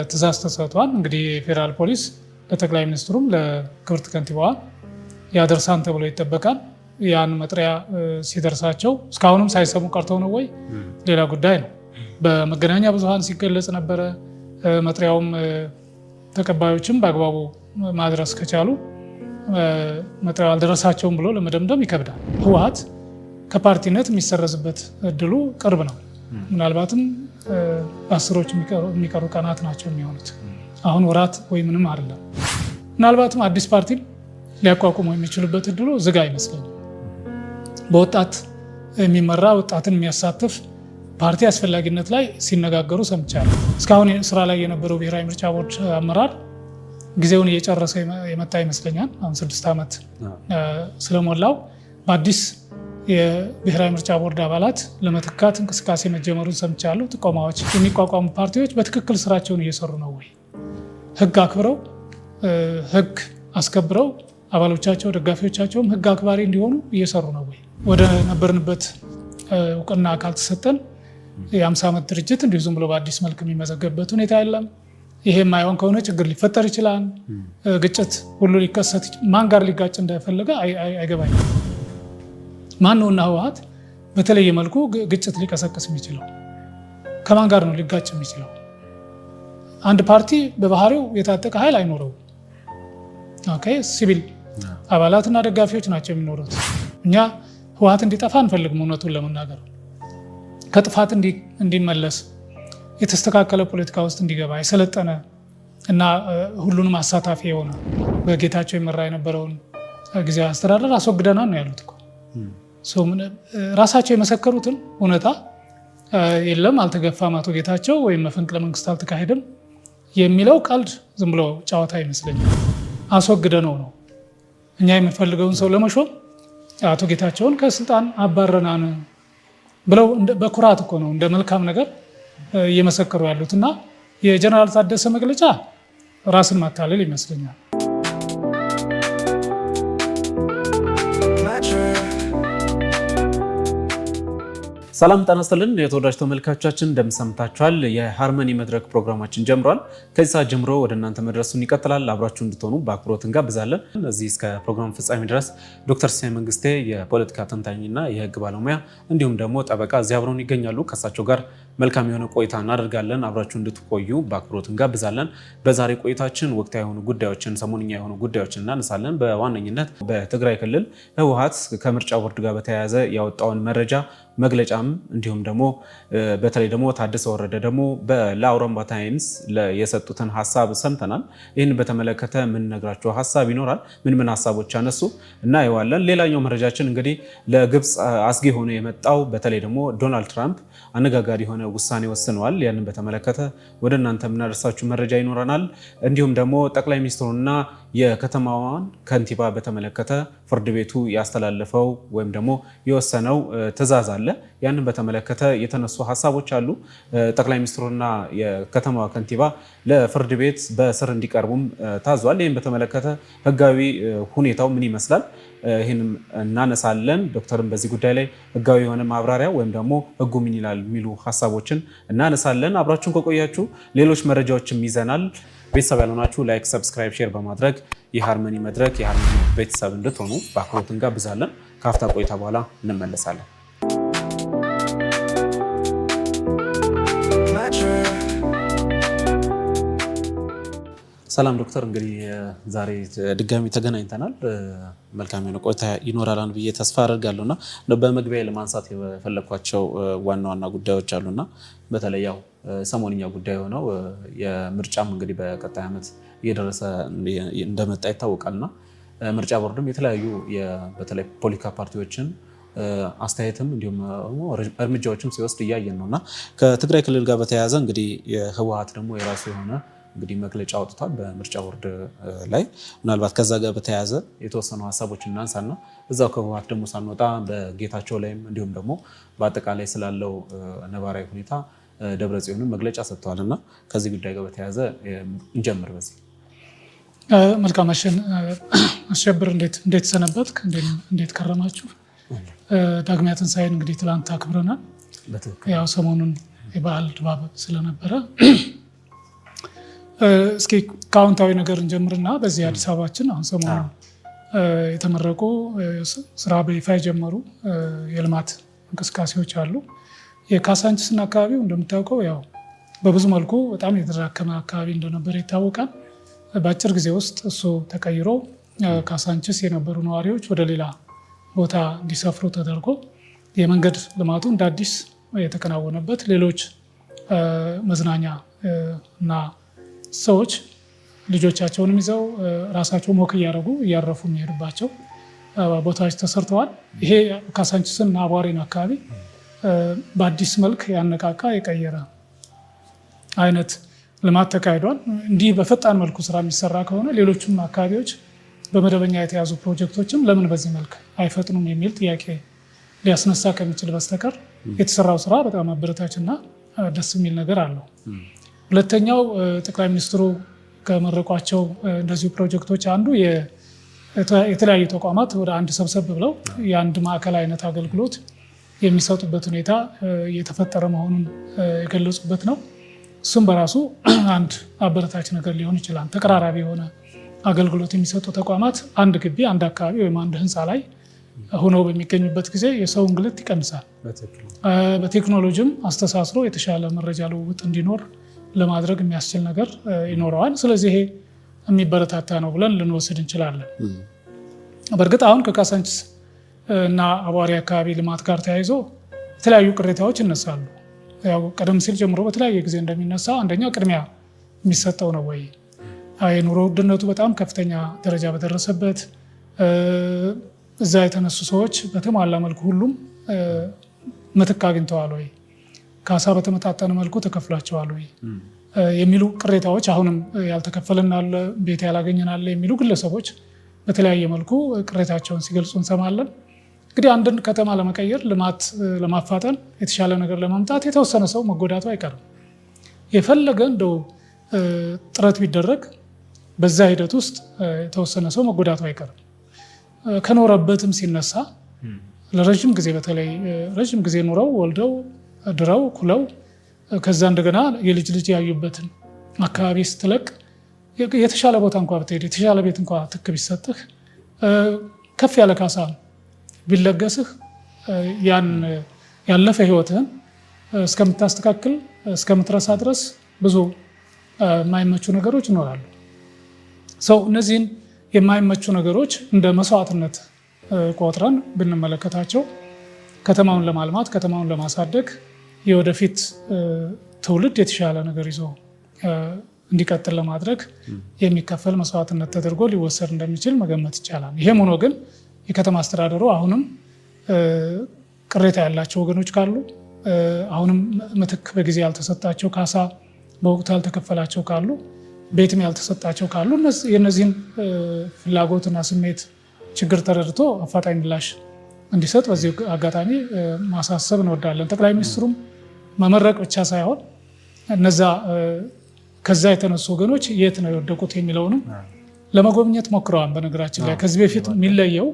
ትእዛዝ ተሰጥቷል። እንግዲህ የፌዴራል ፖሊስ ለጠቅላይ ሚኒስትሩም ለክብርት ከንቲባዋ ያደርሳን ተብሎ ይጠበቃል። ያን መጥሪያ ሲደርሳቸው እስካሁንም ሳይሰሙ ቀርተው ነው ወይ ሌላ ጉዳይ ነው። በመገናኛ ብዙሃን ሲገለጽ ነበረ። መጥሪያውም ተቀባዮችም በአግባቡ ማድረስ ከቻሉ መጥሪያው አልደረሳቸውም ብሎ ለመደምደም ይከብዳል። ህወሓት ከፓርቲነት የሚሰረዝበት እድሉ ቅርብ ነው። ምናልባትም በአስሮች የሚቀሩ ቀናት ናቸው የሚሆኑት። አሁን ወራት ወይ ምንም አይደለም። ምናልባትም አዲስ ፓርቲ ሊያቋቁሙ የሚችሉበት እድሉ ዝግ አይመስለኝም። በወጣት የሚመራ ወጣትን የሚያሳትፍ ፓርቲ አስፈላጊነት ላይ ሲነጋገሩ ሰምቻለሁ። እስካሁን ስራ ላይ የነበረው ብሔራዊ ምርጫ ቦርድ አመራር ጊዜውን እየጨረሰ የመጣ ይመስለኛል። አሁን 6 ዓመት ስለሞላው በአዲስ የብሔራዊ ምርጫ ቦርድ አባላት ለመተካት እንቅስቃሴ መጀመሩን ሰምቻለሁ። ጥቆማዎች የሚቋቋሙ ፓርቲዎች በትክክል ስራቸውን እየሰሩ ነው ወይ? ህግ አክብረው ህግ አስከብረው አባሎቻቸው ደጋፊዎቻቸውም ህግ አክባሪ እንዲሆኑ እየሰሩ ነው ወይ? ወደ ነበርንበት እውቅና ካልተሰጠን የ50 ዓመት ድርጅት እንዲሁ ዝም ብሎ በአዲስ መልክ የሚመዘገብበት ሁኔታ የለም። ይሄ የማይሆን ከሆነ ችግር ሊፈጠር ይችላል። ግጭት ሁሉ ሊከሰት ማን ጋር ሊጋጭ እንደፈለገ አይገባኝም። ማን ነውና ህወሓት በተለየ መልኩ ግጭት ሊቀሰቅስ የሚችለው? ከማን ጋር ነው ሊጋጭ የሚችለው? አንድ ፓርቲ በባህሪው የታጠቀ ኃይል አይኖረውም። ኦኬ፣ ሲቪል አባላትና ደጋፊዎች ናቸው የሚኖሩት። እኛ ህወሓት እንዲጠፋ አንፈልግም። እውነቱን ለመናገር ከጥፋት እንዲመለስ የተስተካከለ ፖለቲካ ውስጥ እንዲገባ የሰለጠነ እና ሁሉንም አሳታፊ የሆነ በጌታቸው የመራ የነበረውን ጊዜያዊ አስተዳደር አስወግደናል ነው ያሉት እኮ። ራሳቸው የመሰከሩትን እውነታ የለም አልተገፋም አቶ ጌታቸው ወይም መፈንቅለ መንግስት አልተካሄደም የሚለው ቀልድ ዝም ብሎ ጨዋታ ይመስለኛል። አስወግደነው ነው እኛ የምንፈልገውን ሰው ለመሾም አቶ ጌታቸውን ከስልጣን አባረናን ብለው በኩራት እኮ ነው እንደ መልካም ነገር እየመሰከሩ ያሉት። እና የጀነራል ታደሰ መግለጫ ራስን ማታለል ይመስለኛል። ሰላም ጤና ይስጥልን የተወዳጅ ተመልካቾቻችን እንደምሰምታችኋል። የሃርመኒ መድረክ ፕሮግራማችን ጀምሯል። ከዚህ ሰዓት ጀምሮ ወደ እናንተ መድረሱን ይቀጥላል። አብራችሁ እንድትሆኑ በአክብሮት እንጋብዛለን። እዚህ እስከ ፕሮግራም ፍጻሜ ድረስ ዶክተር ሲሳይ መንግስቴ የፖለቲካ ተንታኝና የህግ ባለሙያ እንዲሁም ደግሞ ጠበቃ እዚህ አብረውን ይገኛሉ። ከእሳቸው ጋር መልካም የሆነ ቆይታ እናደርጋለን። አብራችሁ እንድትቆዩ በአክብሮት እንጋብዛለን። በዛሬ ቆይታችን ወቅታዊ የሆኑ ጉዳዮችን፣ ሰሞንኛ የሆኑ ጉዳዮችን እናነሳለን። በዋነኝነት በትግራይ ክልል ህወሓት ከምርጫ ቦርድ ጋር በተያያዘ ያወጣውን መግለጫም እንዲሁም ደግሞ በተለይ ደግሞ ታደሰ ወረደ ደግሞ ለአውራምባ ታይምስ የሰጡትን ሀሳብ ሰምተናል። ይህን በተመለከተ የምንነግራቸው ሀሳብ ይኖራል። ምን ሀሳቦች አነሱ እናየዋለን። ሌላኛው መረጃችን እንግዲህ ለግብፅ አስጊ ሆኖ የመጣው በተለይ ደግሞ ዶናልድ ትራምፕ አነጋጋሪ የሆነ ውሳኔ ወስነዋል። ያንን በተመለከተ ወደ እናንተ የምናደርሳችሁ መረጃ ይኖረናል። እንዲሁም ደግሞ ጠቅላይ ሚኒስትሩና የከተማዋን ከንቲባ በተመለከተ ፍርድ ቤቱ ያስተላለፈው ወይም ደግሞ የወሰነው ትዕዛዝ አለ። ያንን በተመለከተ የተነሱ ሀሳቦች አሉ። ጠቅላይ ሚኒስትሩና የከተማዋ ከንቲባ ለፍርድ ቤት በስር እንዲቀርቡም ታዟል። ይህን በተመለከተ ህጋዊ ሁኔታው ምን ይመስላል? ይህንም እናነሳለን። ዶክተርም በዚህ ጉዳይ ላይ ህጋዊ የሆነ ማብራሪያ ወይም ደግሞ ህጉ ምን ይላል የሚሉ ሀሳቦችን እናነሳለን። አብራችሁን ከቆያችሁ ሌሎች መረጃዎችም ይዘናል። ቤተሰብ ያልሆናችሁ ላይክ፣ ሰብስክራይብ፣ ሼር በማድረግ የሃርመኒ መድረክ የሃርመኒ ቤተሰብ እንድትሆኑ በአክብሮት እንጋብዛለን። ከአፍታ ቆይታ በኋላ እንመለሳለን። ሰላም ዶክተር፣ እንግዲህ ዛሬ ድጋሚ ተገናኝተናል። መልካም የሆነ ቆይታ ይኖራል ብዬ ተስፋ አደርጋለሁና በመግቢያ ለማንሳት የፈለኳቸው ዋና ዋና ጉዳዮች አሉና በተለይ ያው ሰሞንኛ ጉዳይ ሆነው የምርጫም እንግዲህ በቀጣይ ዓመት እየደረሰ እንደመጣ ይታወቃልና ምርጫ ቦርድም የተለያዩ በተለይ ፖለቲካ ፓርቲዎችን አስተያየትም እንዲሁም እርምጃዎችም ሲወስድ እያየን ነውና ከትግራይ ክልል ጋር በተያያዘ እንግዲህ የህወሓት ደግሞ የራሱ የሆነ እንግዲህ መግለጫ አውጥቷል በምርጫ ቦርድ ላይ። ምናልባት ከዛ ጋር በተያያዘ የተወሰኑ ሀሳቦች እናንሳና እዛው ከህወሓት ደግሞ ሳንወጣ በጌታቸው ላይም እንዲሁም ደግሞ በአጠቃላይ ስላለው ነባራዊ ሁኔታ ደብረጽዮንም መግለጫ ሰጥተዋል እና ከዚህ ጉዳይ ጋር በተያያዘ እንጀምር። በዚህ መልካም አሸብር፣ እንዴት ሰነበትክ? እንዴት ከረማችሁ? ዳግሚያ ትንሣኤን እንግዲህ ትላንት አክብረናል። ያው ሰሞኑን የበዓል ድባብ ስለነበረ እስኪ ከአዎንታዊ ነገር እንጀምርና በዚህ አዲስ አበባችን አሁን ሰሞኑን የተመረቁ ስራ በይፋ የጀመሩ የልማት እንቅስቃሴዎች አሉ። የካሳንችስና አካባቢው እንደምታውቀው ያው በብዙ መልኩ በጣም የተዳከመ አካባቢ እንደነበር ይታወቃል። በአጭር ጊዜ ውስጥ እሱ ተቀይሮ ካሳንችስ የነበሩ ነዋሪዎች ወደ ሌላ ቦታ እንዲሰፍሩ ተደርጎ የመንገድ ልማቱ እንደ አዲስ የተከናወነበት ሌሎች መዝናኛ እና ሰዎች ልጆቻቸውንም ይዘው ራሳቸውን ወክ እያደረጉ እያረፉ የሚሄዱባቸው ቦታዎች ተሰርተዋል። ይሄ ካሳንችስን እና አቧሬን አካባቢ በአዲስ መልክ ያነቃቃ የቀየረ አይነት ልማት ተካሂዷል። እንዲህ በፈጣን መልኩ ስራ የሚሰራ ከሆነ ሌሎችም አካባቢዎች በመደበኛ የተያዙ ፕሮጀክቶችም ለምን በዚህ መልክ አይፈጥኑም የሚል ጥያቄ ሊያስነሳ ከሚችል በስተቀር የተሰራው ስራ በጣም አበረታችና ደስ የሚል ነገር አለው። ሁለተኛው ጠቅላይ ሚኒስትሩ ከመረቋቸው እንደዚሁ ፕሮጀክቶች አንዱ የተለያዩ ተቋማት ወደ አንድ ሰብሰብ ብለው የአንድ ማዕከል አይነት አገልግሎት የሚሰጡበት ሁኔታ እየተፈጠረ መሆኑን የገለጹበት ነው። እሱም በራሱ አንድ አበረታች ነገር ሊሆን ይችላል። ተቀራራቢ የሆነ አገልግሎት የሚሰጡ ተቋማት አንድ ግቢ፣ አንድ አካባቢ ወይም አንድ ህንፃ ላይ ሆነው በሚገኙበት ጊዜ የሰው እንግልት ይቀንሳል። በቴክኖሎጂም አስተሳስሮ የተሻለ መረጃ ልውውጥ እንዲኖር ለማድረግ የሚያስችል ነገር ይኖረዋል። ስለዚህ ይሄ የሚበረታታ ነው ብለን ልንወስድ እንችላለን። በእርግጥ አሁን ከካሳንችስ እና አቧሬ አካባቢ ልማት ጋር ተያይዞ የተለያዩ ቅሬታዎች ይነሳሉ። ያው ቀደም ሲል ጀምሮ በተለያየ ጊዜ እንደሚነሳ አንደኛ ቅድሚያ የሚሰጠው ነው ወይ? የኑሮ ውድነቱ በጣም ከፍተኛ ደረጃ በደረሰበት እዛ የተነሱ ሰዎች በተሟላ መልኩ ሁሉም ምትክ አግኝተዋል ወይ? ካሳ በተመጣጠነ መልኩ ተከፍሏቸዋል ወይ? የሚሉ ቅሬታዎች አሁንም ያልተከፈለናል፣ ቤት ያላገኘናል የሚሉ ግለሰቦች በተለያየ መልኩ ቅሬታቸውን ሲገልጹ እንሰማለን። እንግዲህ አንድን ከተማ ለመቀየር ልማት ለማፋጠን የተሻለ ነገር ለማምጣት የተወሰነ ሰው መጎዳቱ አይቀርም። የፈለገ እንደው ጥረት ቢደረግ በዛ ሂደት ውስጥ የተወሰነ ሰው መጎዳቱ አይቀርም። ከኖረበትም ሲነሳ ለረዥም ጊዜ በተለይ ረዥም ጊዜ ኖረው ወልደው ድረው ኩለው ከዛ እንደገና የልጅ ልጅ ያዩበትን አካባቢ ስትለቅ የተሻለ ቦታ እንኳ ብትሄድ የተሻለ ቤት እንኳ ትክ ቢሰጥህ ከፍ ያለ ካሳ ቢለገስህ ያን ያለፈ ህይወትህን እስከምታስተካክል እስከምትረሳ ድረስ ብዙ የማይመቹ ነገሮች ይኖራሉ። ሰው እነዚህን የማይመቹ ነገሮች እንደ መስዋዕትነት ቆጥረን ብንመለከታቸው ከተማውን ለማልማት ከተማውን ለማሳደግ የወደፊት ትውልድ የተሻለ ነገር ይዞ እንዲቀጥል ለማድረግ የሚከፈል መስዋዕትነት ተደርጎ ሊወሰድ እንደሚችል መገመት ይቻላል። ይሄም ሆኖ ግን የከተማ አስተዳደሩ አሁንም ቅሬታ ያላቸው ወገኖች ካሉ አሁንም ምትክ በጊዜ ያልተሰጣቸው ካሳ በወቅቱ ያልተከፈላቸው ካሉ ቤትም ያልተሰጣቸው ካሉ የነዚህን ፍላጎትና ስሜት ችግር ተረድቶ አፋጣኝ ምላሽ እንዲሰጥ በዚህ አጋጣሚ ማሳሰብ እንወዳለን። ጠቅላይ ሚኒስትሩም መመረቅ ብቻ ሳይሆን እነዛ ከዛ የተነሱ ወገኖች የት ነው የወደቁት የሚለውንም ለመጎብኘት ሞክረዋል። በነገራችን ላይ ከዚህ በፊት የሚለየው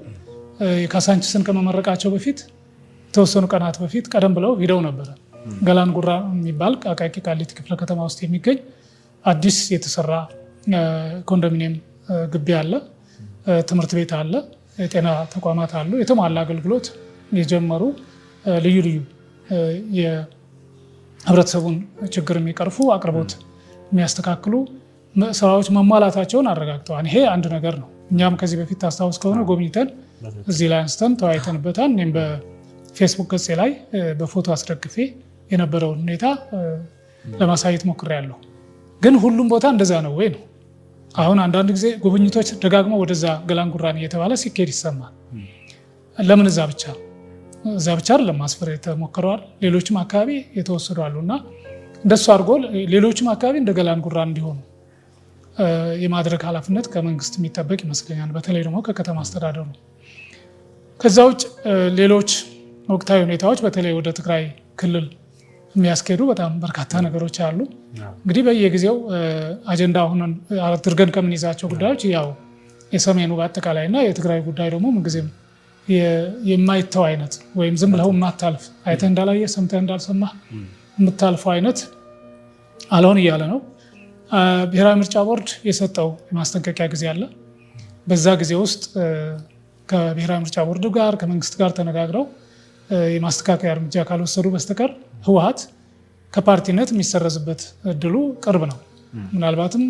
የካሳንችስን ከመመረቃቸው በፊት የተወሰኑ ቀናት በፊት ቀደም ብለው ሂደው ነበረ። ገላን ጉራ የሚባል አቃቂ ቃሊቲ ክፍለ ከተማ ውስጥ የሚገኝ አዲስ የተሰራ ኮንዶሚኒየም ግቢ አለ፣ ትምህርት ቤት አለ፣ የጤና ተቋማት አሉ። የተሟላ አገልግሎት የጀመሩ ልዩ ልዩ የህብረተሰቡን ችግር የሚቀርፉ አቅርቦት የሚያስተካክሉ ስራዎች መሟላታቸውን አረጋግጠዋል። ይሄ አንድ ነገር ነው። እኛም ከዚህ በፊት ታስታውስ ከሆነ ጎብኝተን እዚህ ላይ አንስተን ተወያይተንበታል። እኔም በፌስቡክ ገጼ ላይ በፎቶ አስደግፌ የነበረውን ሁኔታ ለማሳየት ሞክሬያለሁ። ግን ሁሉም ቦታ እንደዛ ነው ወይ ነው? አሁን አንዳንድ ጊዜ ጉብኝቶች ደጋግመው ወደዛ ገላንጉራን እየተባለ ሲካሄድ ይሰማል። ለምን እዛ ብቻ አይደለም ማስፈር የተሞክረዋል። ሌሎችም አካባቢ የተወሰዱ አሉ እና እንደሱ አድርጎ ሌሎችም አካባቢ እንደ ገላንጉራን እንዲሆኑ የማድረግ ኃላፊነት ከመንግስት የሚጠበቅ ይመስለኛል። በተለይ ደግሞ ከከተማ አስተዳደሩ። ከዛ ውጭ ሌሎች ወቅታዊ ሁኔታዎች በተለይ ወደ ትግራይ ክልል የሚያስኬዱ በጣም በርካታ ነገሮች አሉ። እንግዲህ በየጊዜው አጀንዳ ሆነን አድርገን ከምንይዛቸው ጉዳዮች ያው የሰሜኑ በአጠቃላይ እና የትግራይ ጉዳይ ደግሞ ምንጊዜም የማይተው አይነት ወይም ዝም ብለው የማታልፍ አይተህ እንዳላየ ሰምተህ እንዳልሰማህ የምታልፈው አይነት አልሆን እያለ ነው። ብሔራዊ ምርጫ ቦርድ የሰጠው የማስጠንቀቂያ ጊዜ አለ። በዛ ጊዜ ውስጥ ከብሔራዊ ምርጫ ቦርድ ጋር ከመንግስት ጋር ተነጋግረው የማስተካከያ እርምጃ ካልወሰዱ በስተቀር ህወሓት ከፓርቲነት የሚሰረዝበት እድሉ ቅርብ ነው። ምናልባትም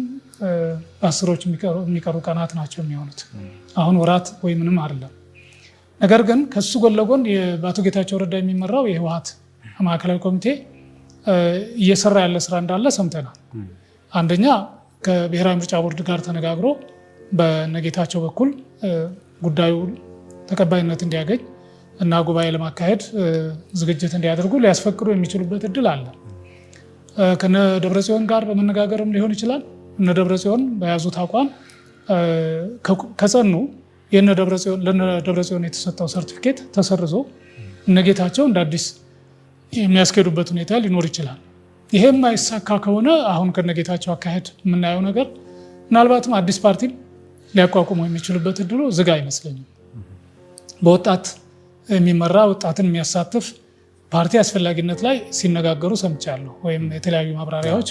በአስሮች የሚቀሩ ቀናት ናቸው የሚሆኑት። አሁን ወራት ወይ ምንም አይደለም። ነገር ግን ከሱ ጎን ለጎን በአቶ ጌታቸው ረዳ የሚመራው የህወሓት ማዕከላዊ ኮሚቴ እየሰራ ያለ ስራ እንዳለ ሰምተናል። አንደኛ ከብሔራዊ ምርጫ ቦርድ ጋር ተነጋግሮ በነጌታቸው በኩል ጉዳዩ ተቀባይነት እንዲያገኝ እና ጉባኤ ለማካሄድ ዝግጅት እንዲያደርጉ ሊያስፈቅዱ የሚችሉበት እድል አለ። ከነ ደብረጽዮን ጋር በመነጋገርም ሊሆን ይችላል። እነ ደብረጽዮን በያዙት አቋም ከጸኑ ለነ ደብረጽዮን የተሰጠው ሰርቲፊኬት ተሰርዞ እነጌታቸው እንደ አዲስ የሚያስኬዱበት ሁኔታ ሊኖር ይችላል። ይሄም አይሳካ ከሆነ አሁን ከነጌታቸው አካሄድ የምናየው ነገር ምናልባትም አዲስ ፓርቲ ሊያቋቁሙ የሚችሉበት እድሉ ዝግ አይመስለኝም። በወጣት የሚመራ ወጣትን የሚያሳትፍ ፓርቲ አስፈላጊነት ላይ ሲነጋገሩ ሰምቻለሁ፣ ወይም የተለያዩ ማብራሪያዎች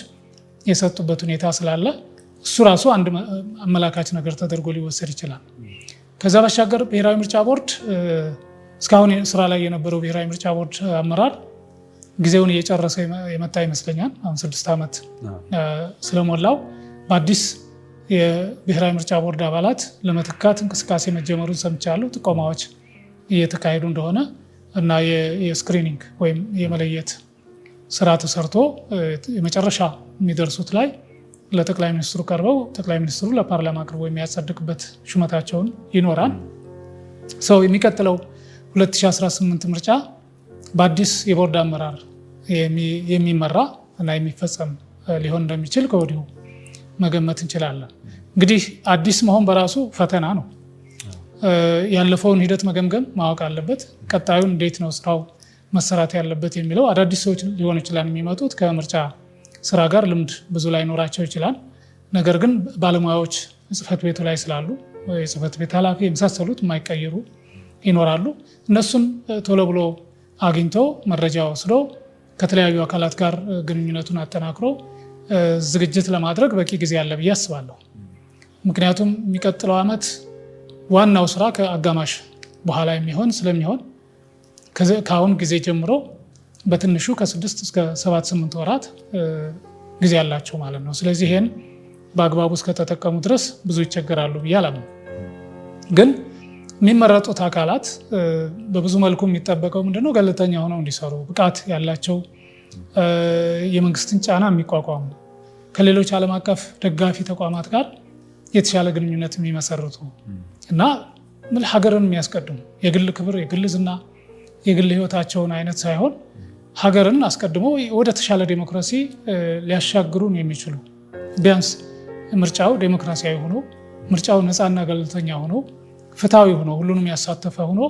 የሰጡበት ሁኔታ ስላለ እሱ ራሱ አንድ አመላካች ነገር ተደርጎ ሊወሰድ ይችላል። ከዛ ባሻገር ብሔራዊ ምርጫ ቦርድ እስካሁን ስራ ላይ የነበረው ብሔራዊ ምርጫ ቦርድ አመራር ጊዜውን እየጨረሰ የመጣ ይመስለኛል። አሁን 6 ዓመት ስለሞላው በአዲስ የብሔራዊ ምርጫ ቦርድ አባላት ለመተካት እንቅስቃሴ መጀመሩን ሰምቻለሁ። ጥቆማዎች እየተካሄዱ እንደሆነ እና የስክሪኒንግ ወይም የመለየት ስራ ተሰርቶ የመጨረሻ የሚደርሱት ላይ ለጠቅላይ ሚኒስትሩ ቀርበው ጠቅላይ ሚኒስትሩ ለፓርላማ አቅርቦ የሚያጸድቅበት ሹመታቸውን ይኖራል። ሰው የሚቀጥለው 2018 ምርጫ በአዲስ የቦርድ አመራር የሚመራ እና የሚፈጸም ሊሆን እንደሚችል ከወዲሁ መገመት እንችላለን። እንግዲህ አዲስ መሆን በራሱ ፈተና ነው። ያለፈውን ሂደት መገምገም ማወቅ አለበት። ቀጣዩን እንዴት ነው ስራው መሰራት ያለበት የሚለው አዳዲስ ሰዎች ሊሆኑ ይችላል የሚመጡት ከምርጫ ስራ ጋር ልምድ ብዙ ላይ ኖራቸው ይችላል። ነገር ግን ባለሙያዎች ጽህፈት ቤቱ ላይ ስላሉ የጽህፈት ቤት ኃላፊ የመሳሰሉት የማይቀይሩ ይኖራሉ። እነሱን ቶሎ ብሎ አግኝቶ መረጃ ወስዶ ከተለያዩ አካላት ጋር ግንኙነቱን አጠናክሮ ዝግጅት ለማድረግ በቂ ጊዜ አለ ብዬ አስባለሁ። ምክንያቱም የሚቀጥለው ዓመት ዋናው ስራ ከአጋማሽ በኋላ የሚሆን ስለሚሆን ከአሁን ጊዜ ጀምሮ በትንሹ ከ6 እስከ 7-8 ወራት ጊዜ ያላቸው ማለት ነው። ስለዚህ ይሄን በአግባቡ እስከተጠቀሙ ድረስ ብዙ ይቸገራሉ ብዬ አላምንም። ግን የሚመረጡት አካላት በብዙ መልኩ የሚጠበቀው ምንድነው? ገለልተኛ ሆነው እንዲሰሩ፣ ብቃት ያላቸው፣ የመንግስትን ጫና የሚቋቋሙ፣ ከሌሎች ዓለም አቀፍ ደጋፊ ተቋማት ጋር የተሻለ ግንኙነት የሚመሰርቱ እና ሀገርን የሚያስቀድሙ የግል ክብር፣ የግል ዝና፣ የግል ህይወታቸውን አይነት ሳይሆን ሀገርን አስቀድሞ ወደ ተሻለ ዴሞክራሲ ሊያሻግሩን የሚችሉ ቢያንስ ምርጫው ዴሞክራሲያዊ ሆኖ ምርጫው ነፃና ገለልተኛ ሆኖ ፍትሃዊ ሆኖ ሁሉንም ያሳተፈ ሆኖ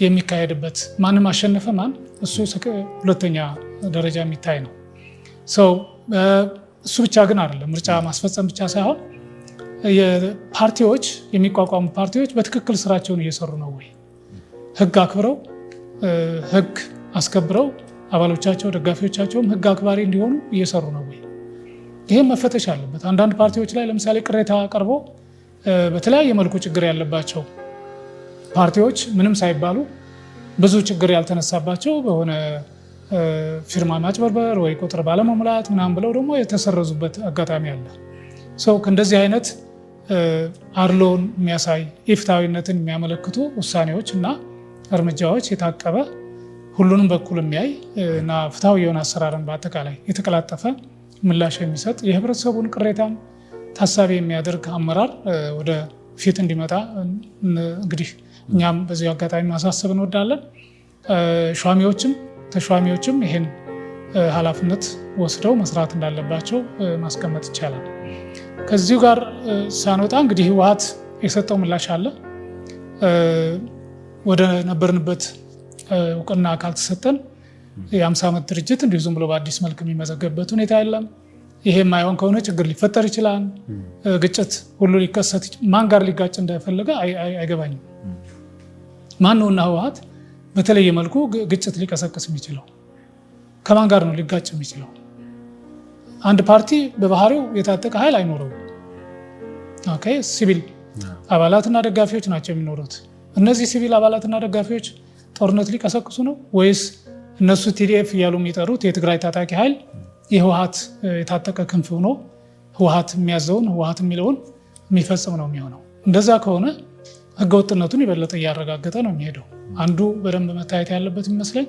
የሚካሄድበት ማንም አሸነፈ ማን እሱ ሁለተኛ ደረጃ የሚታይ ነው። እሱ ብቻ ግን አይደለም። ምርጫ ማስፈጸም ብቻ ሳይሆን የፓርቲዎች የሚቋቋሙ ፓርቲዎች በትክክል ስራቸውን እየሰሩ ነው ወይ? ህግ አክብረው ህግ አስከብረው አባሎቻቸው ደጋፊዎቻቸውም ህግ አክባሪ እንዲሆኑ እየሰሩ ነው ወይ? ይህም መፈተሽ አለበት። አንዳንድ ፓርቲዎች ላይ ለምሳሌ ቅሬታ ቀርቦ በተለያየ መልኩ ችግር ያለባቸው ፓርቲዎች ምንም ሳይባሉ ብዙ ችግር ያልተነሳባቸው በሆነ ፊርማ ማጭበርበር ወይ ቁጥር ባለመሙላት ምናምን ብለው ደግሞ የተሰረዙበት አጋጣሚ አለ። ከእንደዚህ አይነት አድሎን የሚያሳይ ኢፍትሐዊነትን የሚያመለክቱ ውሳኔዎች እና እርምጃዎች የታቀበ ሁሉንም በኩል የሚያይ እና ፍትሐዊ የሆነ አሰራርን በአጠቃላይ የተቀላጠፈ ምላሽ የሚሰጥ የህብረተሰቡን ቅሬታም ታሳቢ የሚያደርግ አመራር ወደ ፊት እንዲመጣ እንግዲህ እኛም በዚህ አጋጣሚ ማሳሰብ እንወዳለን። ሿሚዎችም ተሿሚዎችም ይሄን ኃላፊነት ወስደው መስራት እንዳለባቸው ማስቀመጥ ይቻላል። ከዚሁ ጋር ሳንወጣ እንግዲህ ህወሓት የሰጠው ምላሽ አለ። ወደ ነበርንበት እውቅና ካልተሰጠን የ50 ዓመት ድርጅት እንዲሁ ዝም ብሎ በአዲስ መልክ የሚመዘገብበት ሁኔታ የለም። ይሄ የማይሆን ከሆነ ችግር ሊፈጠር ይችላል። ግጭት ሁሉ ሊከሰት ማን ጋር ሊጋጭ እንደፈለገ አይገባኝም። ማን ነውና ህወሓት በተለየ መልኩ ግጭት ሊቀሰቅስ የሚችለው? ከማን ጋር ነው ሊጋጭ የሚችለው? አንድ ፓርቲ በባህሪው የታጠቀ ኃይል አይኖረው። ኦኬ ሲቪል አባላትና ደጋፊዎች ናቸው የሚኖሩት። እነዚህ ሲቪል አባላትና ደጋፊዎች ጦርነት ሊቀሰቅሱ ነው ወይስ እነሱ ቲዲኤፍ እያሉ የሚጠሩት የትግራይ ታጣቂ ኃይል የህወሓት የታጠቀ ክንፍ ሆኖ ህወሓት የሚያዘውን ህወሓት የሚለውን የሚፈጽም ነው የሚሆነው? እንደዛ ከሆነ ህገወጥነቱን ይበለጠ እያረጋገጠ ነው የሚሄደው። አንዱ በደንብ መታየት ያለበት ይመስለኝ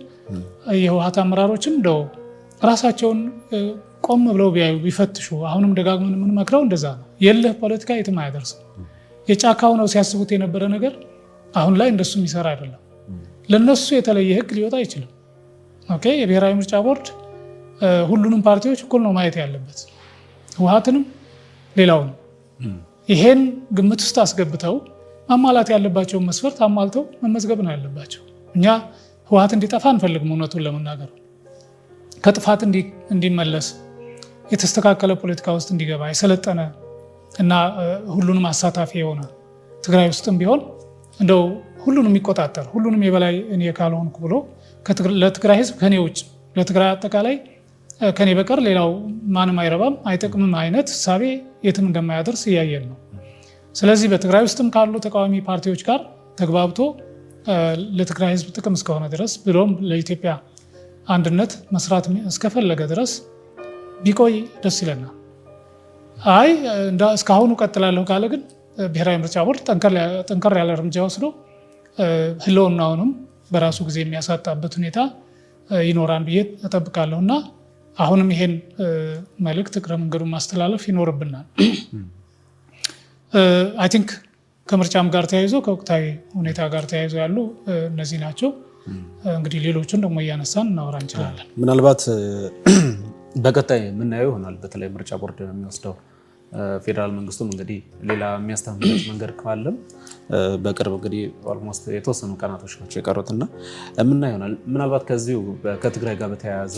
የህወሓት አመራሮችም እንደው ራሳቸውን ቆም ብለው ቢያዩ ቢፈትሹ። አሁንም ደጋግመን የምንመክረው እንደዛ ነው። የልህ ፖለቲካ የትም አያደርስም። የጫካው ነው ሲያስቡት የነበረ ነገር አሁን ላይ እንደሱ የሚሰራ አይደለም። ለነሱ የተለየ ህግ ሊወጣ አይችልም። ኦኬ የብሔራዊ ምርጫ ቦርድ ሁሉንም ፓርቲዎች እኩል ነው ማየት ያለበት፣ ህወሓትንም ሌላውን። ይሄን ግምት ውስጥ አስገብተው ማሟላት ያለባቸውን መስፈርት አሟልተው መመዝገብ ነው ያለባቸው። እኛ ህወሓት እንዲጠፋ አንፈልግም። እውነቱን ለመናገር ከጥፋት እንዲመለስ የተስተካከለ ፖለቲካ ውስጥ እንዲገባ የሰለጠነ እና ሁሉንም አሳታፊ የሆነ ትግራይ ውስጥም ቢሆን እንደው ሁሉንም የሚቆጣጠር ሁሉንም የበላይ እኔ ካልሆንኩ ብሎ ለትግራይ ህዝብ ከኔ ውጭ ለትግራይ አጠቃላይ ከኔ በቀር ሌላው ማንም አይረባም አይጠቅምም አይነት እሳቤ የትም እንደማያደርስ እያየን ነው። ስለዚህ በትግራይ ውስጥም ካሉ ተቃዋሚ ፓርቲዎች ጋር ተግባብቶ ለትግራይ ህዝብ ጥቅም እስከሆነ ድረስ ብሎም ለኢትዮጵያ አንድነት መስራት እስከፈለገ ድረስ ቢቆይ ደስ ይለናል። አይ እስካሁኑ ቀጥላለሁ ካለ ግን ብሔራዊ ምርጫ ቦርድ ጠንከር ያለ እርምጃ ወስዶ ህልውናውንም በራሱ ጊዜ የሚያሳጣበት ሁኔታ ይኖራል ብዬ እጠብቃለሁ እና አሁንም ይሄን መልእክት እግረ መንገዱን ማስተላለፍ ይኖርብናል። አይ ቲንክ ከምርጫም ጋር ተያይዞ ከወቅታዊ ሁኔታ ጋር ተያይዞ ያሉ እነዚህ ናቸው። እንግዲህ ሌሎቹን ደግሞ እያነሳን እናወራ እንችላለን። ምናልባት በቀጣይ የምናየው ይሆናል። በተለይ ምርጫ ቦርድ የሚወስደው ፌዴራል መንግስቱም እንግዲህ ሌላ የሚያስተምርበት መንገድ ካለም በቅርብ እንግዲህ ኦልሞስት የተወሰኑ ቀናቶች ናቸው የቀሩትና የምናየው ይሆናል። ምናልባት ከዚሁ ከትግራይ ጋር በተያያዘ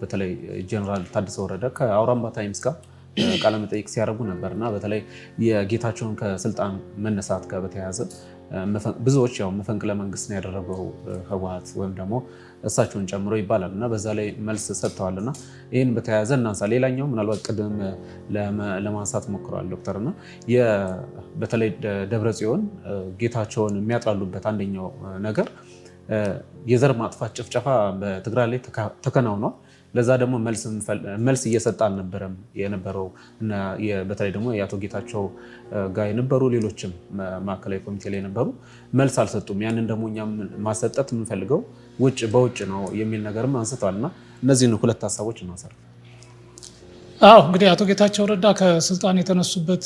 በተለይ ጀነራል ታደሰ ወረደ ከአውራምባ ታይምስ ጋር ቃለ መጠይቅ ሲያደርጉ ነበርና በተለይ የጌታቸውን ከስልጣን መነሳት ጋር በተያያዘ ብዙዎች ያው መፈንቅለ መንግስት ነው ያደረገው ህወሓት ወይም ደግሞ እሳቸውን ጨምሮ ይባላል እና በዛ ላይ መልስ ሰጥተዋልና ይህን በተያያዘ እናንሳ። ሌላኛው ምናልባት ቅድም ለማንሳት ሞክረዋል ዶክተር እና በተለይ ደብረጽዮን ጌታቸውን የሚያጥላሉበት አንደኛው ነገር የዘር ማጥፋት ጭፍጨፋ በትግራይ ላይ ተከናውኗል። ለዛ ደግሞ መልስ እየሰጠ አልነበረም የነበረው እና በተለይ ደግሞ የአቶ ጌታቸው ጋር የነበሩ ሌሎችም ማዕከላዊ ኮሚቴ ላይ የነበሩ መልስ አልሰጡም። ያንን ደግሞ እኛም ማሰጠት የምንፈልገው በውጭ ነው የሚል ነገርም አንስተዋል እና እነዚህን ሁለት ሀሳቦች እናንሳለን። አዎ እንግዲህ አቶ ጌታቸው ረዳ ከስልጣን የተነሱበት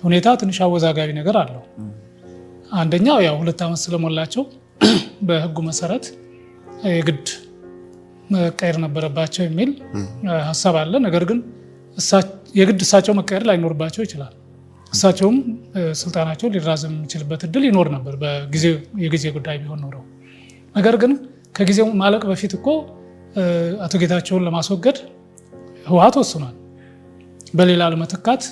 ሁኔታ ትንሽ አወዛጋቢ ነገር አለው። አንደኛው ያው 2 ዓመት ስለሞላቸው በህጉ መሰረት የግድ መቀየር ነበረባቸው የሚል ሀሳብ አለ። ነገር ግን የግድ እሳቸው መቀየር ላይኖርባቸው ይችላል። እሳቸውም ስልጣናቸው ሊራዘም የሚችልበት እድል ይኖር ነበር የጊዜ ጉዳይ ቢሆን ኖረው። ነገር ግን ከጊዜው ማለቅ በፊት እኮ አቶ ጌታቸውን ለማስወገድ ህወሓት ወስኗል። በሌላ ለመተካት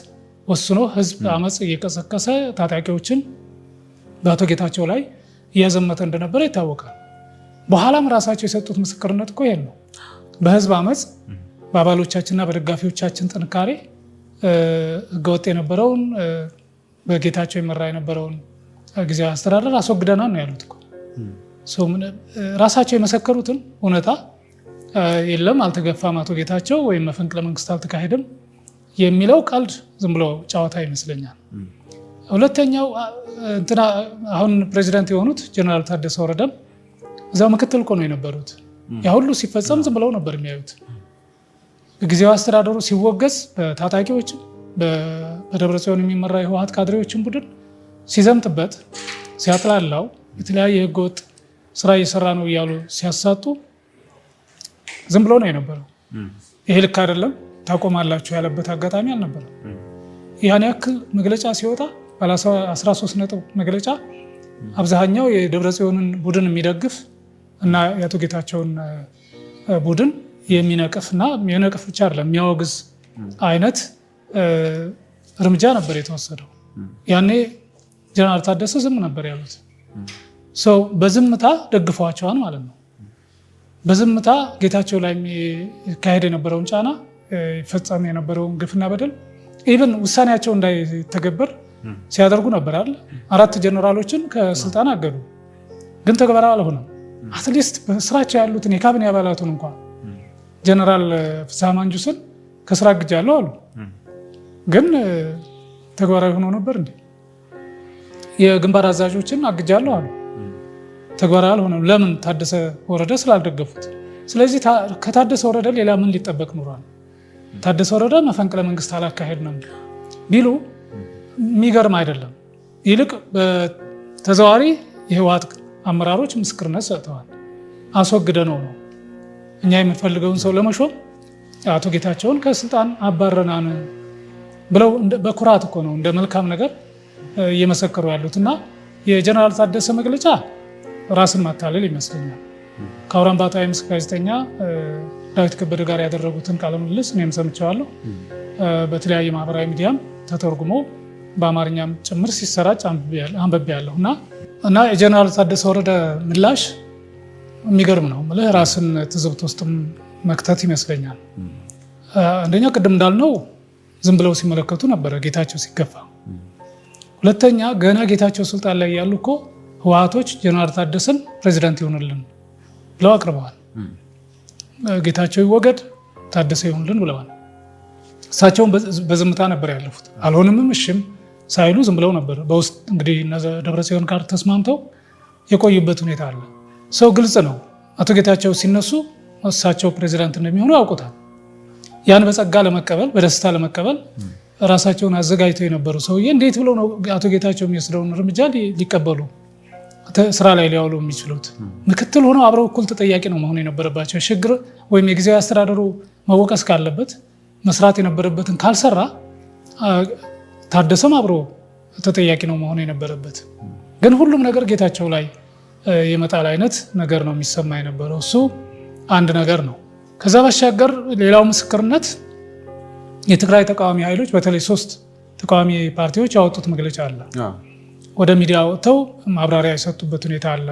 ወስኖ ህዝብ አመፅ እየቀሰቀሰ ታጣቂዎችን በአቶ ጌታቸው ላይ እያዘመተ እንደነበረ ይታወቃል። በኋላም ራሳቸው የሰጡት ምስክርነት እኮ ይሄን ነው። በህዝብ አመፅ በአባሎቻችንና በደጋፊዎቻችን ጥንካሬ ህገወጥ የነበረውን በጌታቸው የመራ የነበረውን ጊዜያዊ አስተዳደር አስወግደናል ነው ያሉት እኮ። ራሳቸው የመሰከሩትን እውነታ የለም አልተገፋም አቶ ጌታቸው ወይም መፈንቅለ መንግስት አልተካሄደም የሚለው ቀልድ ዝም ብሎ ጨዋታ ይመስለኛል። ሁለተኛው አሁን ፕሬዚዳንት የሆኑት ጀነራል ታደሰ ወረደም እዛው ምክትል እኮ ነው የነበሩት። ያ ሁሉ ሲፈጸም ዝም ብለው ነበር የሚያዩት። ጊዜያዊ አስተዳደሩ ሲወገዝ በታጣቂዎች በደብረጽዮን የሚመራ የህወሓት ካድሬዎችን ቡድን ሲዘምትበት ሲያጥላላው የተለያየ ህገወጥ ስራ እየሰራ ነው እያሉ ሲያሳጡ ዝም ብለው ነው የነበረው። ይሄ ልክ አይደለም ታቆማላችሁ ያለበት አጋጣሚ አልነበረም። ያን ያክል መግለጫ ሲወጣ ባለ 13 ነጥብ መግለጫ አብዛኛው የደብረጽዮንን ቡድን የሚደግፍ እና የአቶ ጌታቸውን ቡድን የሚነቅፍና የሚነቅፍ ብቻ አይደለም የሚያወግዝ አይነት እርምጃ ነበር የተወሰደው። ያኔ ጀነራል ታደሰ ዝም ነበር ያሉት። በዝምታ ደግፈዋቸዋል ማለት ነው። በዝምታ ጌታቸው ላይ የሚካሄድ የነበረውን ጫና ይፈጸም የነበረውን ግፍና በደል ኢቨን ውሳኔያቸው እንዳይተገበር ሲያደርጉ ነበር አይደል? 4 ጀነራሎችን ከስልጣን አገዱ፣ ግን ተግባራዊ አልሆነም። አትሊስት በስራቸው ያሉትን የካቢኔ አባላቱን እንኳን ጀነራል ፍስሐ ማንጁስን ከስራ አግጃለሁ አሉ፣ ግን ተግባራዊ ሆኖ ነበር እንዴ? የግንባር አዛዦችን አግጃለሁ አሉ፣ ተግባራዊ አልሆነም። ለምን? ታደሰ ወረደ ስላልደገፉት። ስለዚህ ከታደሰ ወረደ ሌላ ምን ሊጠበቅ ኖሯል? ታደሰ ወረደ መፈንቅለ መንግስት አላካሄድ ነው ቢሉ የሚገርም አይደለም። ይልቅ በተዘዋዋሪ የህወሓት አመራሮች ምስክርነት ሰጥተዋል። አስወግደ ነው እኛ የምንፈልገውን ሰው ለመሾም አቶ ጌታቸውን ከስልጣን አባረናን ብለው በኩራት እኮ ነው እንደ መልካም ነገር እየመሰከሩ ያሉት። እና የጀነራል ታደሰ መግለጫ ራስን ማታለል ይመስለኛል። ከአውራምባ ታይምስ ጋዜጠኛ ዳዊት ከበደ ጋር ያደረጉትን ቃለ ምልልስ እኔም ሰምቼዋለሁ። በተለያየ ማህበራዊ ሚዲያም ተተርጉሞ በአማርኛም ጭምር ሲሰራጭ አንብቤያለሁ። እና የጀነራል ታደሰ ወረደ ምላሽ የሚገርም ነው። ራስን ትዝብት ውስጥ መክተት ይመስለኛል። አንደኛ ቅድም እንዳልነው ዝም ብለው ሲመለከቱ ነበረ ጌታቸው ሲገፋ። ሁለተኛ ገና ጌታቸው ስልጣን ላይ ያሉ እኮ ህወሓቶች ጀነራል ታደሰን ፕሬዚዳንት ይሆንልን ብለው አቅርበዋል። ጌታቸው ይወገድ ታደሰ ይሆንልን ብለዋል። እሳቸውን በዝምታ ነበር ያለፉት። አልሆንምም እሽም ሳይሉ ዝም ብለው ነበር። በውስጥ እንግዲህ ደብረጽዮን ጋር ተስማምተው የቆዩበት ሁኔታ አለ። ሰው ግልጽ ነው። አቶ ጌታቸው ሲነሱ እሳቸው ፕሬዚዳንት እንደሚሆኑ ያውቁታል። ያን በጸጋ ለመቀበል በደስታ ለመቀበል ራሳቸውን አዘጋጅተው የነበሩ ሰውዬ እንዴት ብለው ነው አቶ ጌታቸው የሚወስደውን እርምጃ ሊቀበሉ ስራ ላይ ሊያውሉ የሚችሉት? ምክትል ሆነው አብረው እኩል ተጠያቂ ነው መሆን የነበረባቸው። ችግር ወይም የጊዜያዊ አስተዳደሩ መወቀስ ካለበት መስራት የነበረበትን ካልሰራ ታደሰም አብሮ ተጠያቂ ነው መሆን የነበረበት። ግን ሁሉም ነገር ጌታቸው ላይ የመጣል አይነት ነገር ነው የሚሰማ የነበረው። እሱ አንድ ነገር ነው። ከዛ ባሻገር ሌላው ምስክርነት የትግራይ ተቃዋሚ ኃይሎች በተለይ 3 ተቃዋሚ ፓርቲዎች ያወጡት መግለጫ አለ። ወደ ሚዲያ ወጥተው ማብራሪያ የሰጡበት ሁኔታ አለ።